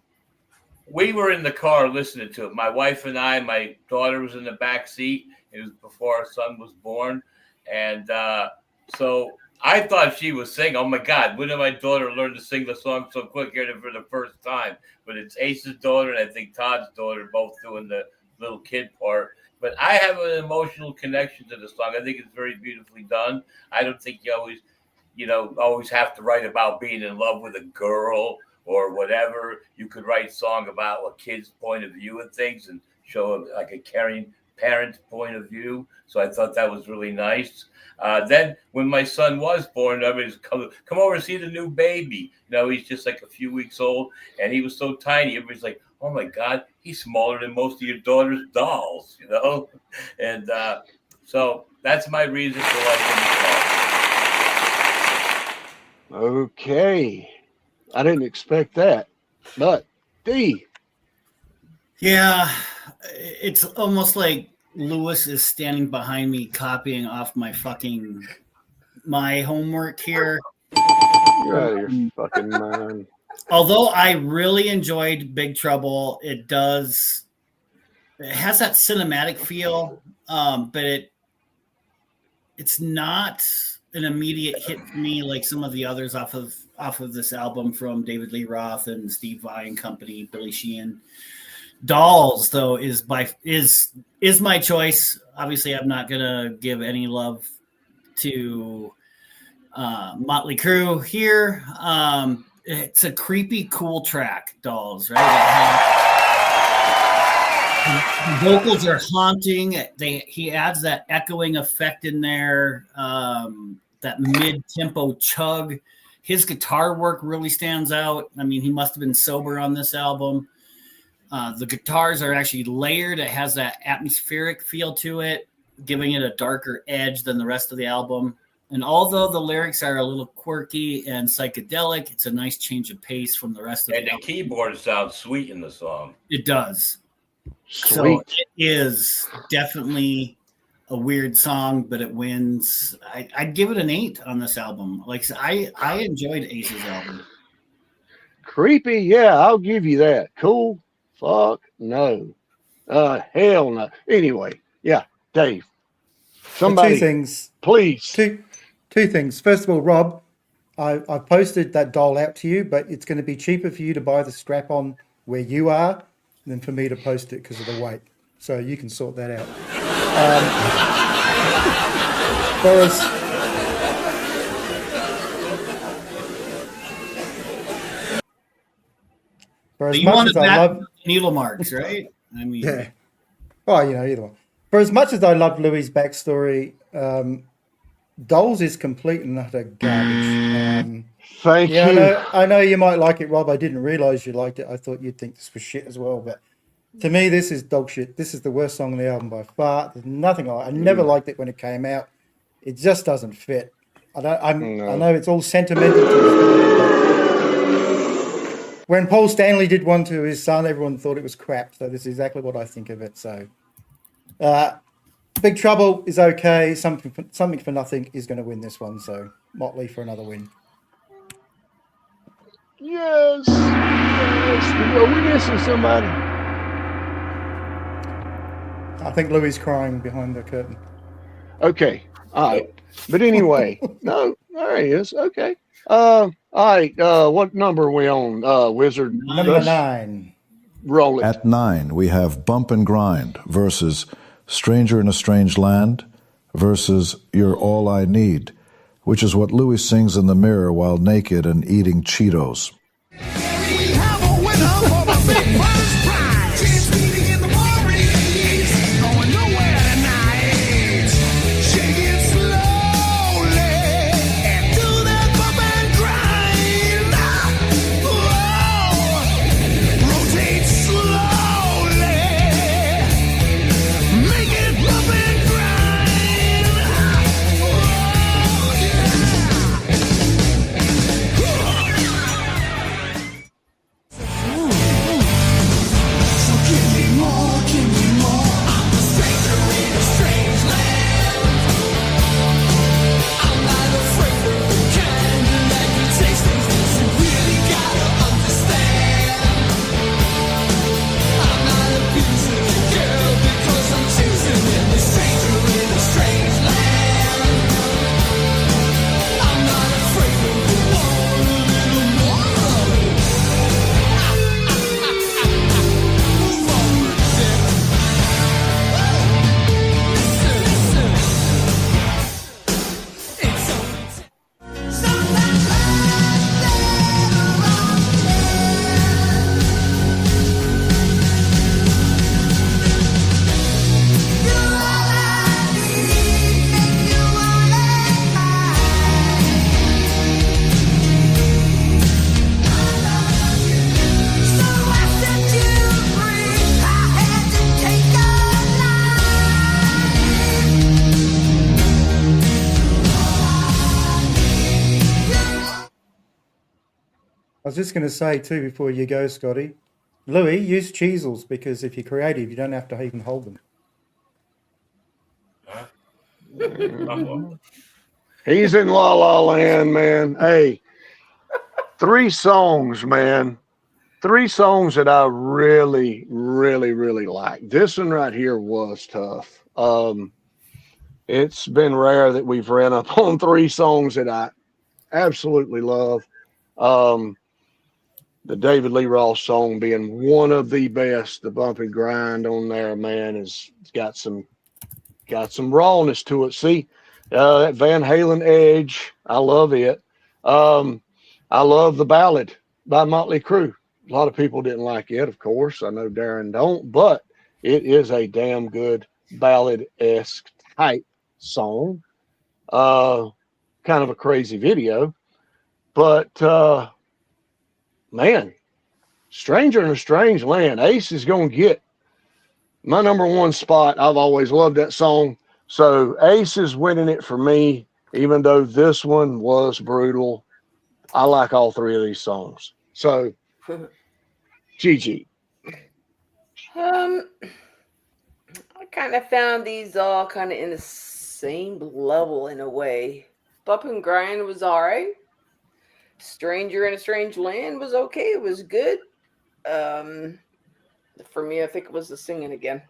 we were in the car listening to it. My wife and I, my daughter was in the back seat. It was before our son was born. And so I thought she was singing. Oh, my God, when did my daughter learn to sing the song so quick here for the first time? But it's Ace's daughter and I think Todd's daughter both doing the little kid part. But I have an emotional connection to the song. I think it's very beautifully done. I don't think you always have to write about being in love with a girl or whatever. You could write a song about a kid's point of view and things and show like a caring parent's point of view. So I thought that was really nice. Then when my son was born, everybody's come over and see the new baby. You know, he's just like a few weeks old and he was so tiny. Everybody's like, oh my God, he's smaller than most of your daughter's dolls, you know? And so that's my reason for liking the song. Okay. I didn't expect that, but D. Yeah, it's almost like Lewis is standing behind me copying off my homework here. You're out of your fucking mind. Although I really enjoyed Big Trouble, it has that cinematic feel, but it's not an immediate hit for me like some of the others off of this album from David Lee Roth and Steve Vai and company, Billy Sheehan. Dolls, though, is my choice. Obviously, I'm not gonna give any love to Motley Crüe here. It's a creepy, cool track, Dolls, right? The vocals are haunting. He adds that echoing effect in there, that mid-tempo chug. His guitar work really stands out. I mean, he must have been sober on this album. The guitars are actually layered. It has that atmospheric feel to it, giving it a darker edge than the rest of the album. And although the lyrics are a little quirky and psychedelic, it's a nice change of pace from the rest of the album. And the keyboard sounds sweet in the song. It does. Sweet. So it is definitely a weird song, but it wins. I'd give it an 8 on this album. Like I enjoyed Ace's album. Creepy, yeah, I'll give you that. Cool, fuck no. Hell no. Anyway, yeah, Dave. Somebody, two things, please. Two things. First of all, Rob, I posted that doll out to you, but it's going to be cheaper for you to buy the strap-on where you are than for me to post it because of the weight. So you can sort that out. For as you much wanted as I love needle marks, right? I mean, yeah. Oh, either one. For as much as I love Louis' backstory, Dolls is complete and utter garbage. Thank you. I know you might like it, Rob. I didn't realize you liked it. I thought you'd think this was shit as well. But to me, this is dog shit. This is the worst song on the album by far. There's nothing I never liked it when it came out. It just doesn't fit. I know it's all sentimental to his story, but when Paul Stanley did one to his son, everyone thought it was crap. So this is exactly what I think of it. So Big Trouble is okay. Something for Nothing is going to win this one. So Motley for another win. Yes. Are we missing somebody? I think Louis crying behind the curtain. Okay. All right. But anyway, no, there he is. Okay. All right. What number are we on, Wizard? Number 9. Roll it. At 9, we have Bump and Grind versus Stranger in a Strange Land versus You're All I Need, which is what Louis sings in the mirror while naked and eating Cheetos. I was just going to say, too, before you go, Scotty, Louis, use cheesels because if you're creative, you don't have to even hold them. He's in La La Land, man. Hey, 3 songs, man. 3 songs that I really, really, really like. This one right here was tough. It's been rare that we've ran up on 3 songs that I absolutely love. The David Lee Roth song being one of the best. The Bump and Grind on there, man, it's got some rawness to it. See, that Van Halen edge, I love it. I love the ballad by Mötley Crüe. A lot of people didn't like it, of course. I know Darren don't, but it is a damn good ballad-esque type song. Kind of a crazy video, but man, Stranger in a Strange Land. Ace is going to get my number 1 spot. I've always loved that song. So Ace is winning it for me, even though this one was brutal. I like all 3 of these songs. So, Gigi. I kind kind of found these all kind of in the same level in a way. Bump and Grind was all right. Stranger in a Strange Land was okay. It was good. For me, I think it was the singing again,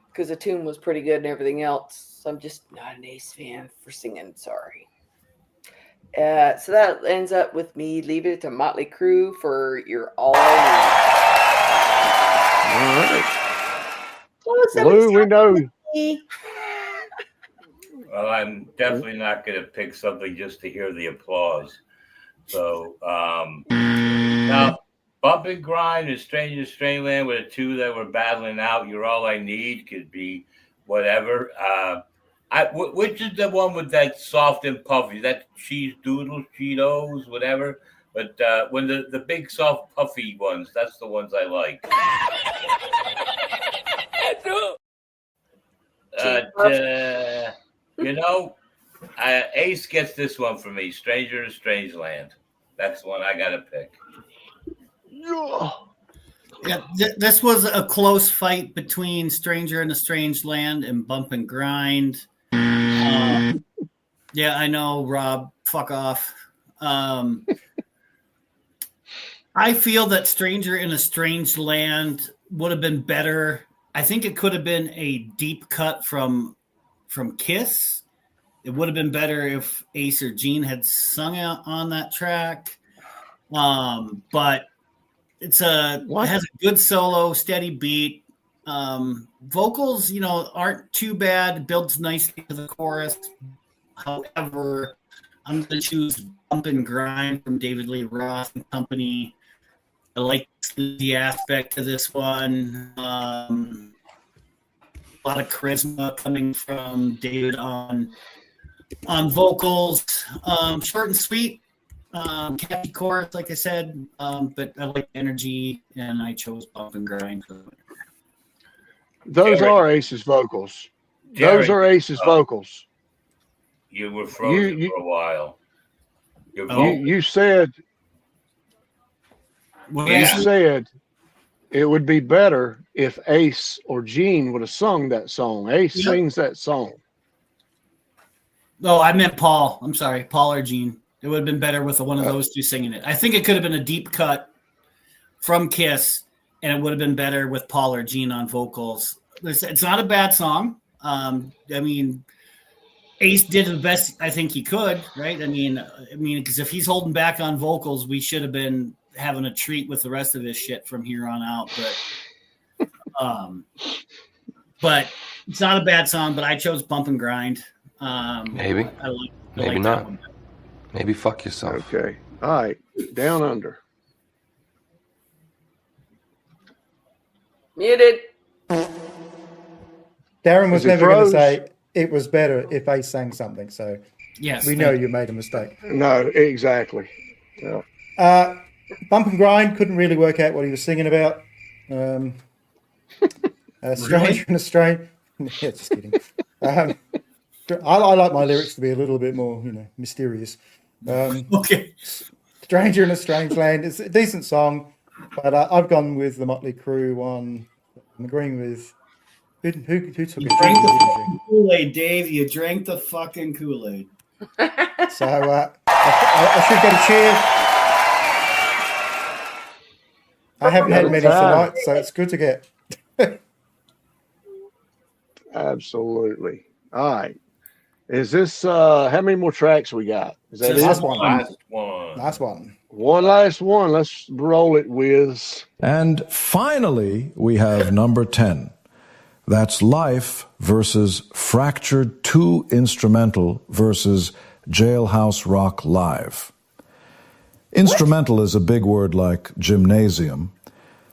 because the tune was pretty good and everything else. So I'm just not an Ace fan for singing. Sorry. So that ends up with me leaving it to Motley Crüe for your all. All right. Lou, we know. Well, I'm definitely not going to pick something just to hear the applause. So, now, Bump and Grind and Stranger Strangeland were the two that were battling out. You're All I Need could be whatever. Which is the one with that soft and puffy? That cheese doodles, Cheetos, whatever. But when the big soft puffy ones, that's the ones I like. Ace gets this one for me. Stranger in Strangeland. That's the one I got to pick. Yeah, this was a close fight between Stranger in a Strange Land and Bump and Grind. Yeah, I know, Rob. Fuck off. I feel that Stranger in a Strange Land would have been better. I think it could have been a deep cut from Kiss. It would have been better if Ace or Gene had sung out on that track. But it has a good solo, steady beat. Vocals, aren't too bad. Builds nicely to the chorus. However, I'm going to choose Bump and Grind from David Lee Roth and Company. I like the aspect of this one. A lot of charisma coming from David on vocals. Short and sweet. Catchy chorus, like I said. But I like energy, and I chose Bump and Grind. Those are Ace's vocals. Those are Ace's vocals. You were frozen for a while. You said it would be better if Ace or Gene would have sung that song. Ace sings that song. No, I meant Paul. I'm sorry, Paul or Gene. It would have been better with one of those two singing it. I think it could have been a deep cut from Kiss, and it would have been better with Paul or Gene on vocals. It's not a bad song. Ace did the best I think he could, right? I mean, because if he's holding back on vocals, we should have been having a treat with the rest of his shit from here on out. But it's not a bad song. But I chose Bump and Grind. Maybe, maybe not. Maybe fuck yourself. Okay. All right. Down Under. Muted. Darren was never going to say it was better if Ace sang something. So yes, we know you made a mistake. No, exactly. Yeah. Bump and Grind couldn't really work out what he was singing about. Stranger in a Strange. Yeah, just kidding. I like my lyrics to be a little bit more, mysterious. Okay. Stranger in a Strange Land. It's a decent song, but I've gone with the Motley Crüe one. I'm agreeing with who took it? You drank the Kool-Aid, Dave. You drank the fucking Kool-Aid. So I should get a cheer. I haven't had many tonight, so it's good to get. Absolutely. All right. Is this how many more tracks we got? Is that last it? one? Last one. One last one. Let's roll it, Wiz. And finally, we have number 10. That's Life versus Fractured 2 Instrumental versus Jailhouse Rock Live. Instrumental is a big word like gymnasium.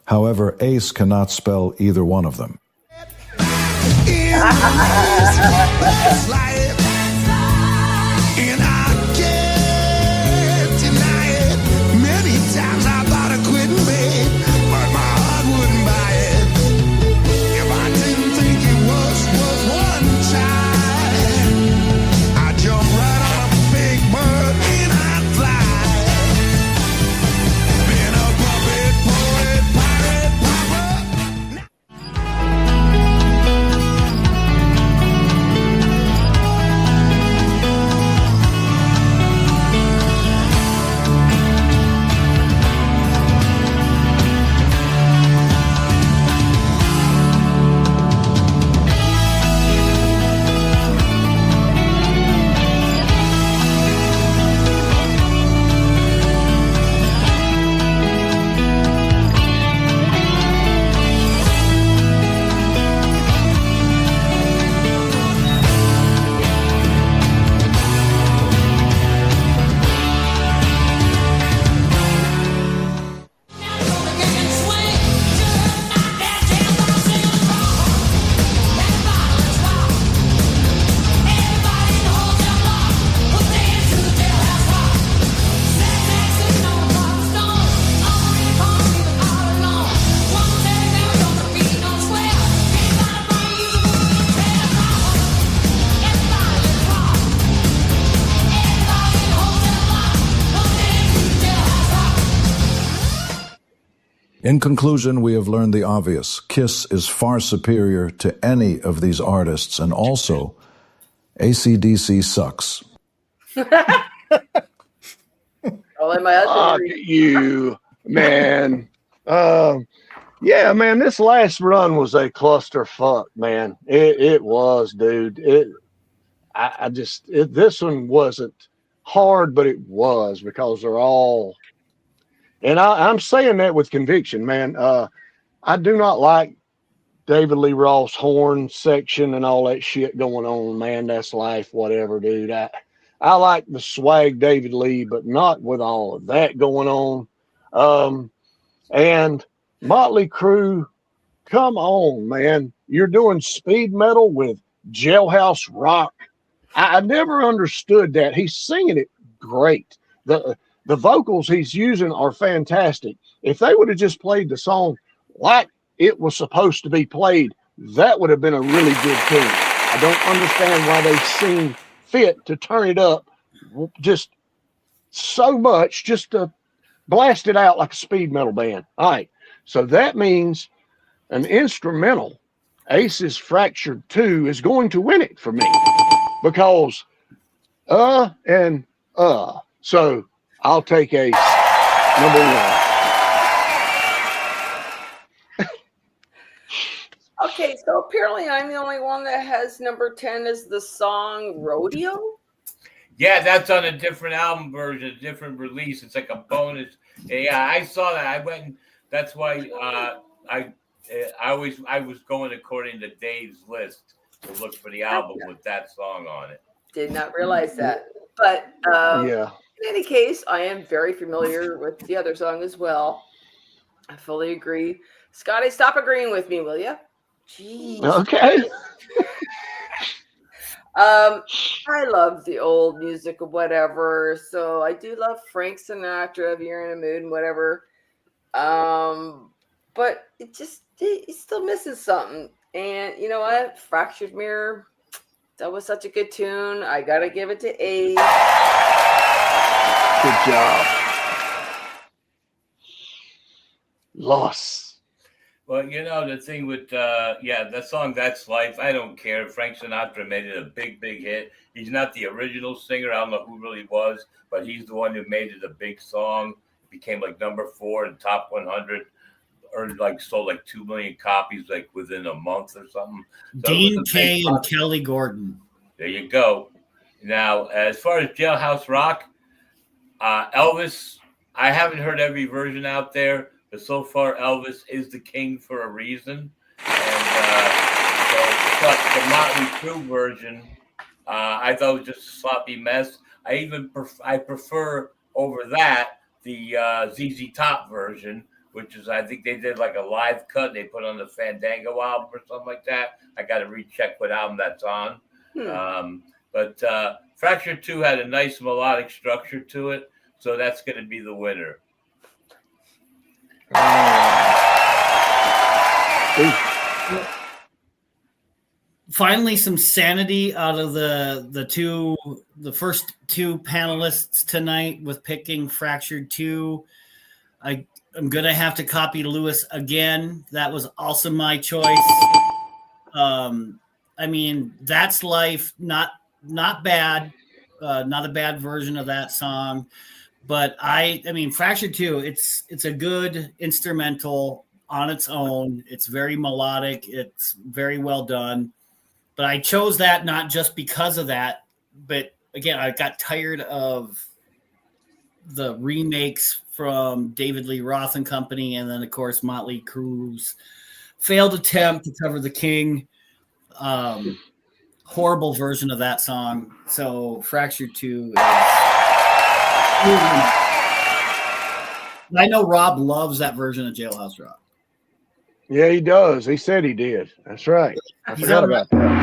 However, Ace cannot spell either one of them. In conclusion, we have learned the obvious. Kiss is far superior to any of these artists, and also, AC/DC sucks. Fuck you, man. Yeah, man, this last run was a clusterfuck, man. It was, dude. This one wasn't hard, but it was because they're all, and I'm saying that with conviction, man. I do not like David Lee Roth's horn section and all that shit going on, man. That's life, whatever, dude. I like the swag David Lee, but not with all of that going on. And Motley Crüe, come on, man. You're doing speed metal with jailhouse rock. I never understood that. He's singing it great. The vocals he's using are fantastic. If they would have just played the song like it was supposed to be played, that would have been a really good tune. I don't understand why they seem fit to turn it up just so much just to blast it out like a speed metal band. All right. So that means an instrumental, Ace's Fractured 2, is going to win it for me because and so I'll take Ace number 1. Okay, so apparently I'm the only one that has number 10 as the song Rodeo. Yeah, that's on a different album version, a different release. It's like a bonus. Yeah, I saw that. I went. And that's why I was going according to Dave's list to look for the album with that song on it. Did not realize that. But yeah. In any case, I am very familiar with the other song as well. I fully agree. Scotty, stop agreeing with me, will you? Jeez. Okay. I love the old music or whatever. So I do love Frank Sinatra, if you're in a mood and whatever. But it's still missing something. And you know what? Fractured Mirror, that was such a good tune. I gotta give it to Ace. Good job. Loss. Well, you know, the thing with, the song That's Life, I don't care. Frank Sinatra made it a big, big hit. He's not the original singer. I don't know who really was, but he's the one who made it a big song. It became like number 4 in top 100, or like sold like 2 million copies like within a month or something. So Dean Kaye and Kelly Gordon. There you go. Now, as far as Jailhouse Rock, Elvis, I haven't heard every version out there. But so far, Elvis is the king for a reason. And but the Motley Crüe version, I thought it was just a sloppy mess. I prefer over that the ZZ Top version, which is, I think they did like a live cut they put on the Fandango album or something like that. I got to recheck what album that's on. But Fracture 2 had a nice melodic structure to it, so that's going to be the winner. Finally, some sanity out of the first 2 panelists tonight with picking Fractured 2. I'm gonna have to copy Lewis again. That was also my choice. I mean, That's Life, not bad, not a bad version of that song. But I mean, Fractured 2, it's a good instrumental on its own. It's very melodic. It's very well done. But I chose that not just because of that. But again, I got tired of the remakes from David Lee Roth and company. And then, of course, Mötley Crüe's failed attempt to cover the King. Horrible version of that song. So Fractured 2 is... I know Rob loves that version of Jailhouse Rock. Yeah, he does. He said he did. That's right. I forgot about that.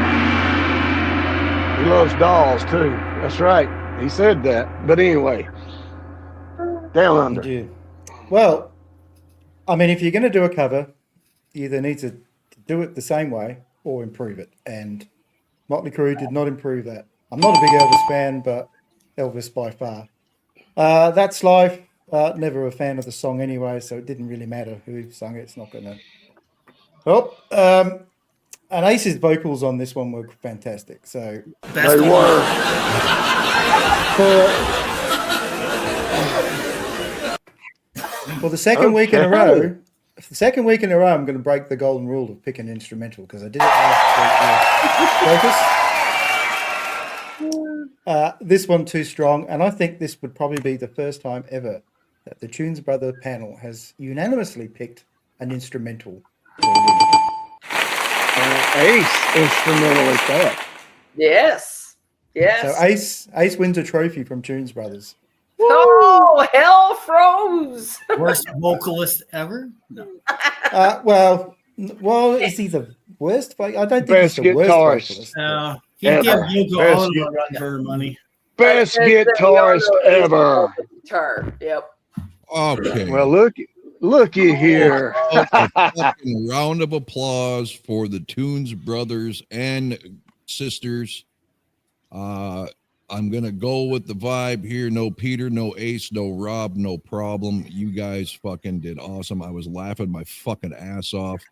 He loves dolls too. That's right. He said that. But anyway, Down Under. Indeed. Well, I mean, if you're going to do a cover, you either need to do it the same way or improve it. And Motley Crüe did not improve that. I'm not a big Elvis fan, but Elvis by far. That's Life. Never a fan of the song anyway, so it didn't really matter who sung it. It's not going to. Oh, and Ace's vocals on this one were fantastic. So they were. For the second week in a row, I'm going to break the golden rule of picking instrumental because I did it last week. This one too strong, and I think this would probably be the first time ever that the Tunes Brother panel has unanimously picked an instrumental. Ace instrumental at that. Yes. Yes. So Ace wins a trophy from Tunes Brothers. Oh, hell froze. Worst vocalist ever? No. Well, is he the worst? I don't think Best he's the worst guitarist. vocalist. He gave Yoko Ono a run for her money. Best guitarist ever. Guitar. Yep. Okay. Well, looky here. A fucking round of applause for the Tunes brothers and sisters. I'm going to go with the vibe here. No Peter, no Ace, no Rob, no problem. You guys fucking did awesome. I was laughing my fucking ass off.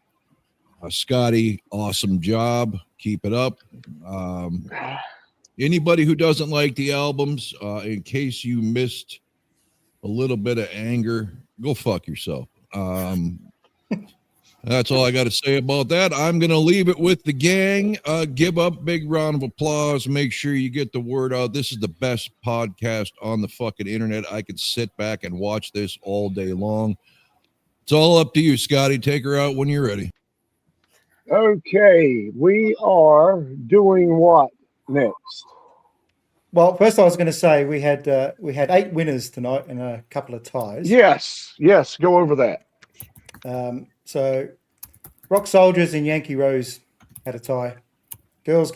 Scotty, awesome job. Keep it up. Anybody who doesn't like the albums, in case you missed a little bit of anger, go fuck yourself. That's all I got to say about that. I'm going to leave it with the gang. Give up big round of applause. Make sure you get the word out. This is the best podcast on the fucking internet. I could sit back and watch this all day long. It's all up to you, Scotty. Take her out when you're ready. Okay, we are doing what next? Well, first I was going to say we had 8 winners tonight and a couple of ties. Yes, go over that. So Rock Soldiers and Yankee Rose had a tie. Girls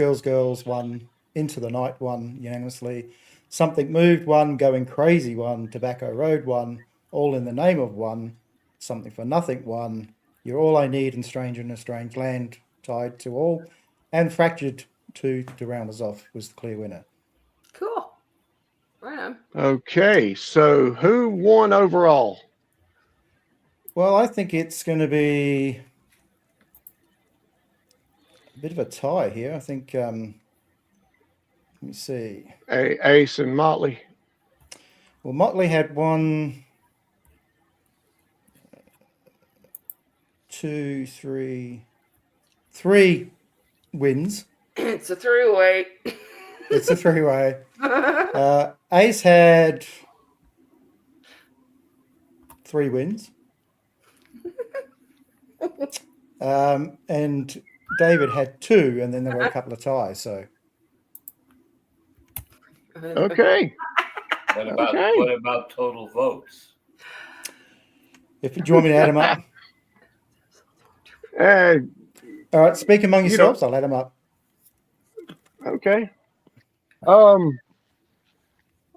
won. Into the Night won unanimously. Something Moved won. Going Crazy won. Tobacco Road won. All in the Name of won. Something for Nothing won. You're All I Need and Stranger in a Strange Land tied to all. And Fractured to round us off was the clear winner. Cool. Right on. Okay, so who won overall? Well, I think it's going to be a bit of a tie here. I think, let me see. Ace and Motley. Well, Motley had 1, 2, 3 wins. It's a three-way. It's a three-way. Ace had 3 wins. And David had 2, and then there were a couple of ties. So, okay. What about total votes? Do you want me to add them up? All right. Speak among yourselves. I'll add them up. Okay.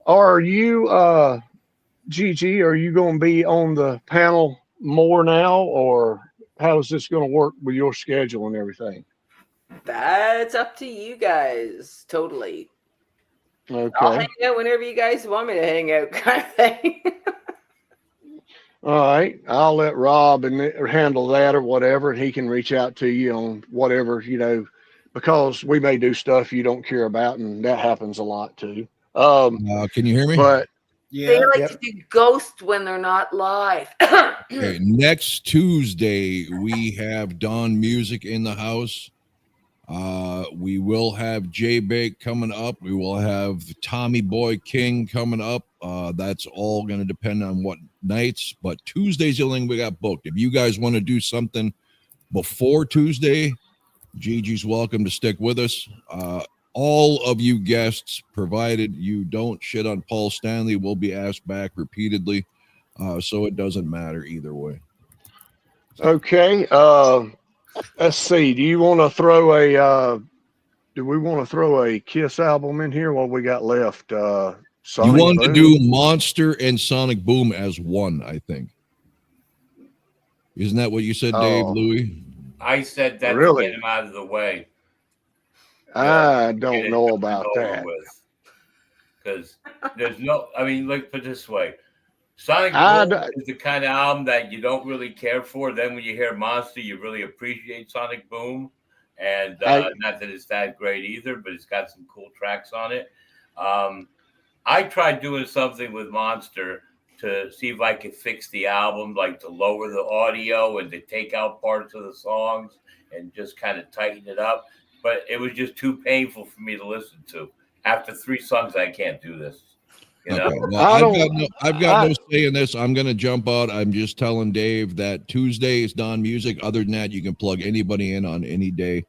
Are you, Gigi? Are you going to be on the panel more now, or how is this going to work with your schedule and everything? That's up to you guys, totally. Okay. I'll hang out whenever you guys want me to hang out, kind of thing. All right. I'll let Rob handle that or whatever, and he can reach out to you on whatever, because we may do stuff you don't care about, and that happens a lot too. Can you hear me? But they like to do ghost when they're not live. Okay, next Tuesday we have Dawn Music in the house. We will have J Bake coming up. We will have Tommy Boy King coming up. That's all going to depend on what nights, but Tuesday's the only thing we got booked. If you guys want to do something before Tuesday, Gigi's welcome to stick with us. All of you guests, provided you don't shit on Paul Stanley, will be asked back repeatedly. So it doesn't matter either way. Okay. Let's see. Do we want to throw a Kiss album in here? What we got left? You wanted to do Monster and Sonic Boom as one, I think. Isn't that what you said, Dave, Louie? I said that Really? to get him out of the way. I don't know about that. Because there's no, I mean, look, put it this way. Sonic Boom is the kind of album that you don't really care for. Then when you hear Monster, you really appreciate Sonic Boom. And not that it's that great either, but it's got some cool tracks on it. I tried doing something with Monster to see if I could fix the album, like to lower the audio and to take out parts of the songs and just kind of tighten it up. But it was just too painful for me to listen to. After 3 songs, I can't do this. You know? Okay. Well, I've got no say in this. I'm going to jump out. I'm just telling Dave that Tuesday is Don Music. Other than that, you can plug anybody in on any day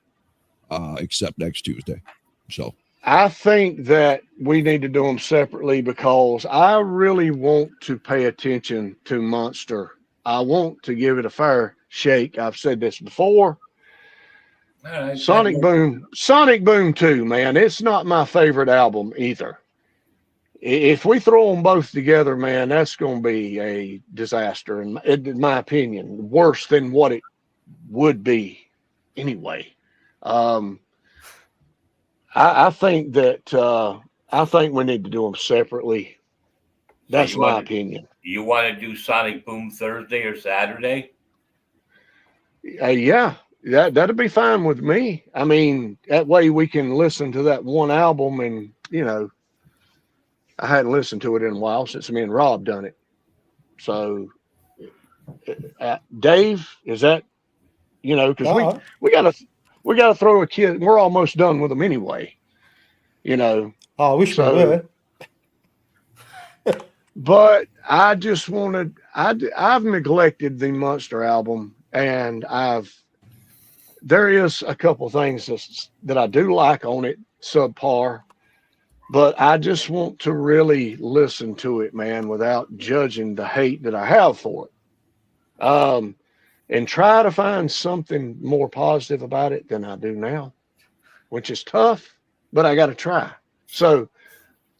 except next Tuesday. So I think that we need to do them separately because I really want to pay attention to Monster. I want to give it a fair shake. I've said this before. Right, Sonic Boom 2, man, it's not my favorite album either. If we throw them both together, man, that's going to be a disaster, in my opinion, worse than what it would be anyway. I think that I think we need to do them separately. That's my opinion. You want to do Sonic Boom Thursday or Saturday? Yeah, that'd be fine with me. I mean, that way we can listen to that one album, and I hadn't listened to it in a while since me and Rob done it. So, Dave, is that because we gotta throw a kid. We're almost done with them anyway. Oh, I wish we were. But I just wanted. I've neglected the Monster album, and there is a couple things that I do like on it, subpar. But I just want to really listen to it, man, without judging the hate that I have for it. And try to find something more positive about it than I do now, which is tough, but I got to try. So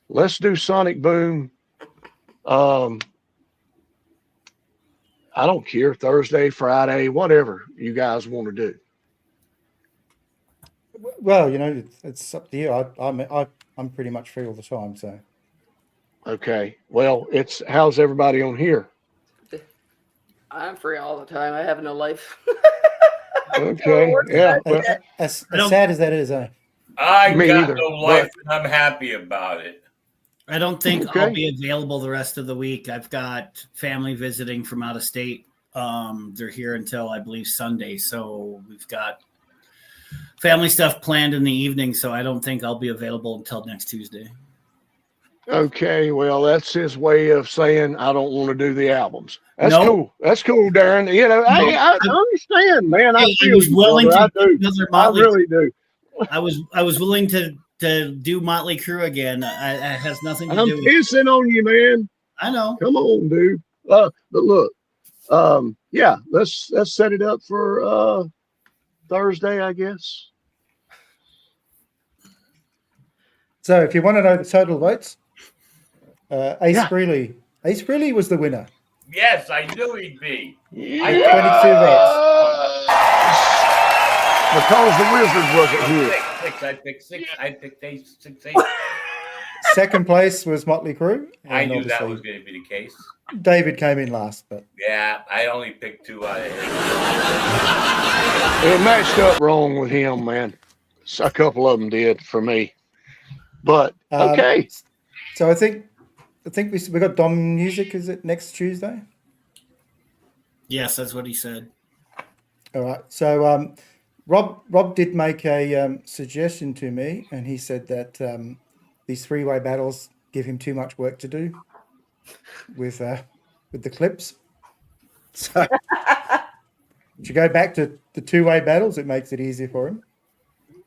let's do Sonic Boom. I don't care, Thursday, Friday, whatever you guys want to do. Well, it's up to you. I'm pretty much free all the time, so. Okay. Well, how's everybody on here? I'm free all the time. I have no life. Okay. Yeah. As sad as that is, I got no life, and I'm happy about it. I don't think I'll be available the rest of the week. I've got family visiting from out of state. They're here until, I believe, Sunday. So we've got family stuff planned in the evening. So I don't think I'll be available until next Tuesday. Okay. Well, that's his way of saying I don't want to do the albums. That's cool. That's cool, Darren. I understand, man. I was willing to. I really do. I was willing to do Motley Crüe again. It has nothing to do. I'm pissing on you, man. I know. Come on, dude. But look, yeah, let's set it up for Thursday, I guess. So, if you want to know the total votes, Ace Frehley was the winner. Yes, I knew he'd be. 22 votes. Because the Wizard wasn't here. I picked 6. I picked 8. 6, 8. Second place was Motley Crüe. I knew that was going to be the case. David came in last, but yeah, I only picked 2 out of 8. It matched up wrong with him, man. A couple of them did for me. But okay. So I think we got Dom Music. Is it next Tuesday? Yes, that's what he said. All right. So Rob did make a suggestion to me, and he said that these 3-way battles give him too much work to do with the clips. So to go back to the 2-way battles, it makes it easier for him.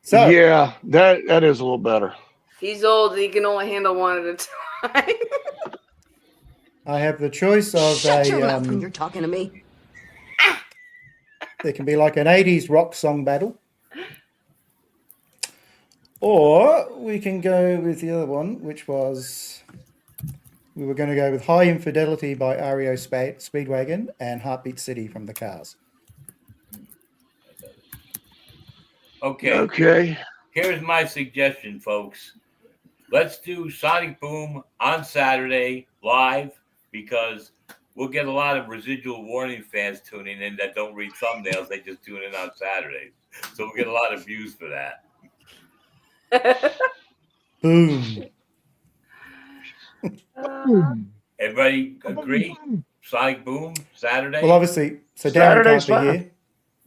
So yeah, that is a little better. He's old. He can only handle one at a time. I have the choice of Shut your mouth when you're talking to me. There can be like an 80s rock song battle. Or we can go with the other one, which was we were going to go with High Infidelity by REO Speedwagon and Heartbeat City from the Cars. Okay. Here's my suggestion, folks. Let's do Sonic Boom on Saturday live. because we'll get a lot of residual warning fans tuning in that don't read thumbnails. They just tune in on Saturdays. So we'll get a lot of views for that. Boom. Everybody agree? Sonic Boom, Saturday? Well, obviously, so Darren Saturday's can't be fine. here.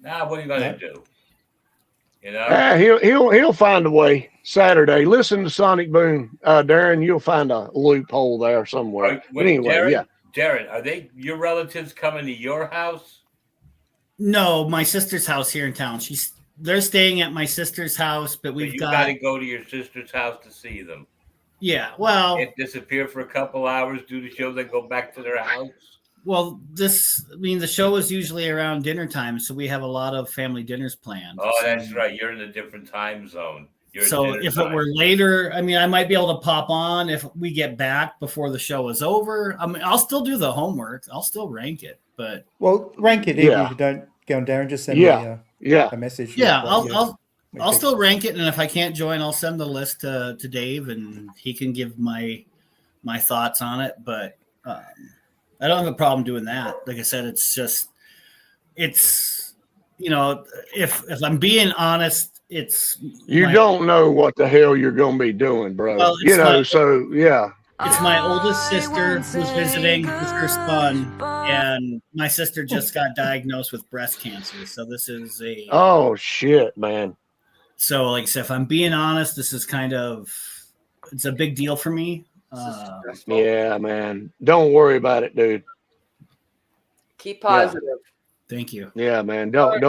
Nah, what are you going to do? You know? Yeah, he'll find a way. Saturday. Listen to Sonic Boom, Darren. You'll find a loophole there somewhere. But anyway, Darren, yeah. Darren, are they your relatives coming to your house? No, my sister's house here in town. They're staying at my sister's house, but You got to go to your sister's house to see them. Yeah, well, And disappear for a couple hours, do the show, then go back to their house. well, the show is usually around dinner time, so we have a lot of family dinners planned. Oh, So- that's right. You're in a different time zone. You're So in dinner if time. it were later, I mean, I might be able to pop on if we get back before the show is over. I mean, I'll still do the homework. I'll still rank it, but Well, rank it even Yeah. if you don't go on Darren. Just send Yeah. me Yeah. a message. yeah, with what I'll still rank it, and if I can't join, I'll send the list to Dave, and he can give my thoughts on it. But I don't have a problem doing that. Like I said, it's if I'm being honest, it's You don't know what the hell you're going to be doing, bro. Well, it's yeah. It's my oldest sister who's visiting with her son, and my sister just got diagnosed with breast cancer. So this is Oh, shit, man. So, like I said, if I'm being honest, this is it's a big deal for me. Yeah, man. Don't worry about it, dude. Keep positive. Thank you. Yeah, man. Don't.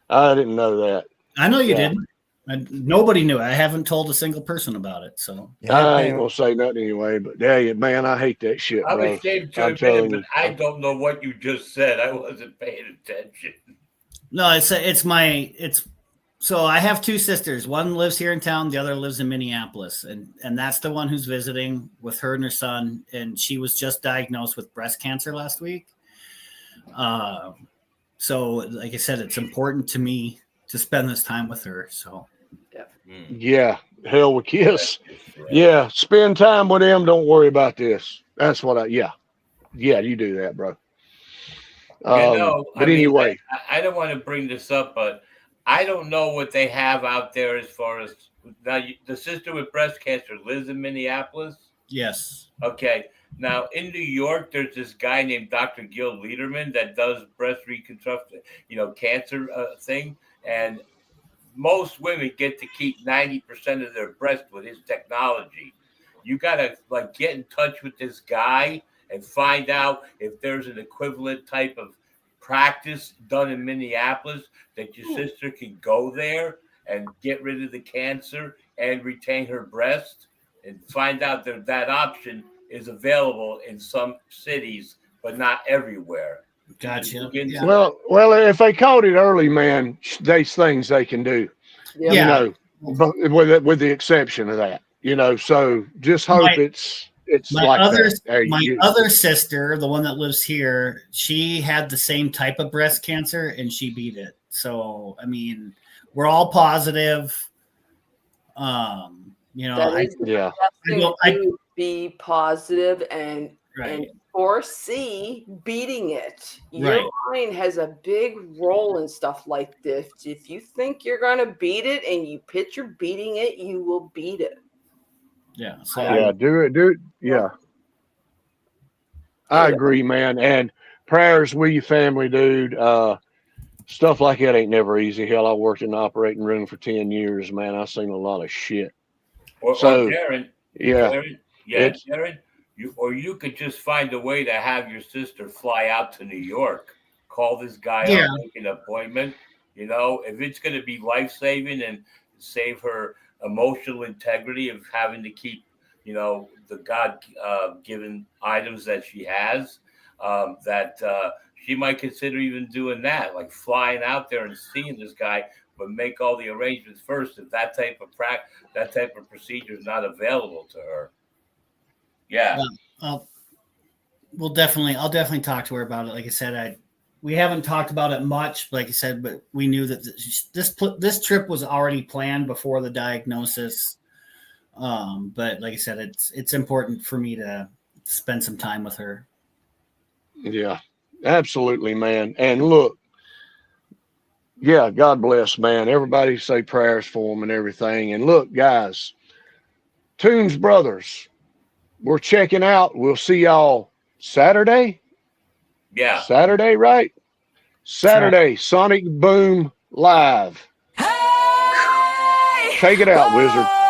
I didn't know that. I know you Yeah. didn't. Nobody knew it. I haven't told a single person about it. So I ain't gonna say nothing anyway. But yeah, man, I hate that shit, I'm bro. ashamed to I'm admit telling it, you. but I don't know what you just said. I wasn't paying attention. no, so I have two sisters. One lives here in town. The other lives in Minneapolis, and that's the one who's visiting with her and her son. And she was just diagnosed with breast cancer last week. So, like I said, it's important to me to spend this time with her. So, Yeah, hell with Kiss. Yeah, spend time with them. Don't worry about this. That's what yeah, you do that, bro. But anyway, I don't want to bring this up, but I don't know what they have out there as far as now. The sister with breast cancer lives in Minneapolis. yes. Okay. Now in New York, there's this guy named Dr. Gil Lederman that does breast reconstruction, cancer thing, and most women get to keep 90% of their breast with his technology. You gotta get in touch with this guy and find out if there's an equivalent type of practice done in Minneapolis that your sister can go there and get rid of the cancer and retain her breast, and find out that option is available in some cities, but not everywhere. Gotcha. Yeah. well, if they caught it early, man, there's things they can do. Yeah. But with the exception of that, So just hope it's like that. My other sister, the one that lives here, she had the same type of breast cancer and she beat it. So, I mean, we're all positive. Be positive and foresee beating it. Your mind has a big role in stuff like this. If you think you're going to beat it and you picture beating it, you will beat it. Yeah. So do it. Yeah. I agree, man. And prayers with your family, dude. Stuff like that ain't never easy. Hell, I worked in the operating room for 10 years, man. I've seen a lot of shit. Or Darren, Darren, you could just find a way to have your sister fly out to New York. Call this guy up, make an appointment. If it's going to be life-saving and save her emotional integrity of having to keep, the God-given items that she has, she might consider even doing that, like flying out there and seeing this guy, but make all the arrangements first if that type of procedure is not available to her. Yeah. I'll definitely talk to her about it. Like I said, we haven't talked about it much, like I said, but we knew that this trip was already planned before the diagnosis. But like I said, it's important for me to spend some time with her. Yeah, absolutely, man. And look, yeah, God bless, man. Everybody say prayers for him and everything. And look, guys, Tunes Brothers, we're checking out. We'll see y'all Saturday. Yeah. Saturday, right? Saturday, Sonic Boom Live. Take it out, Wizard.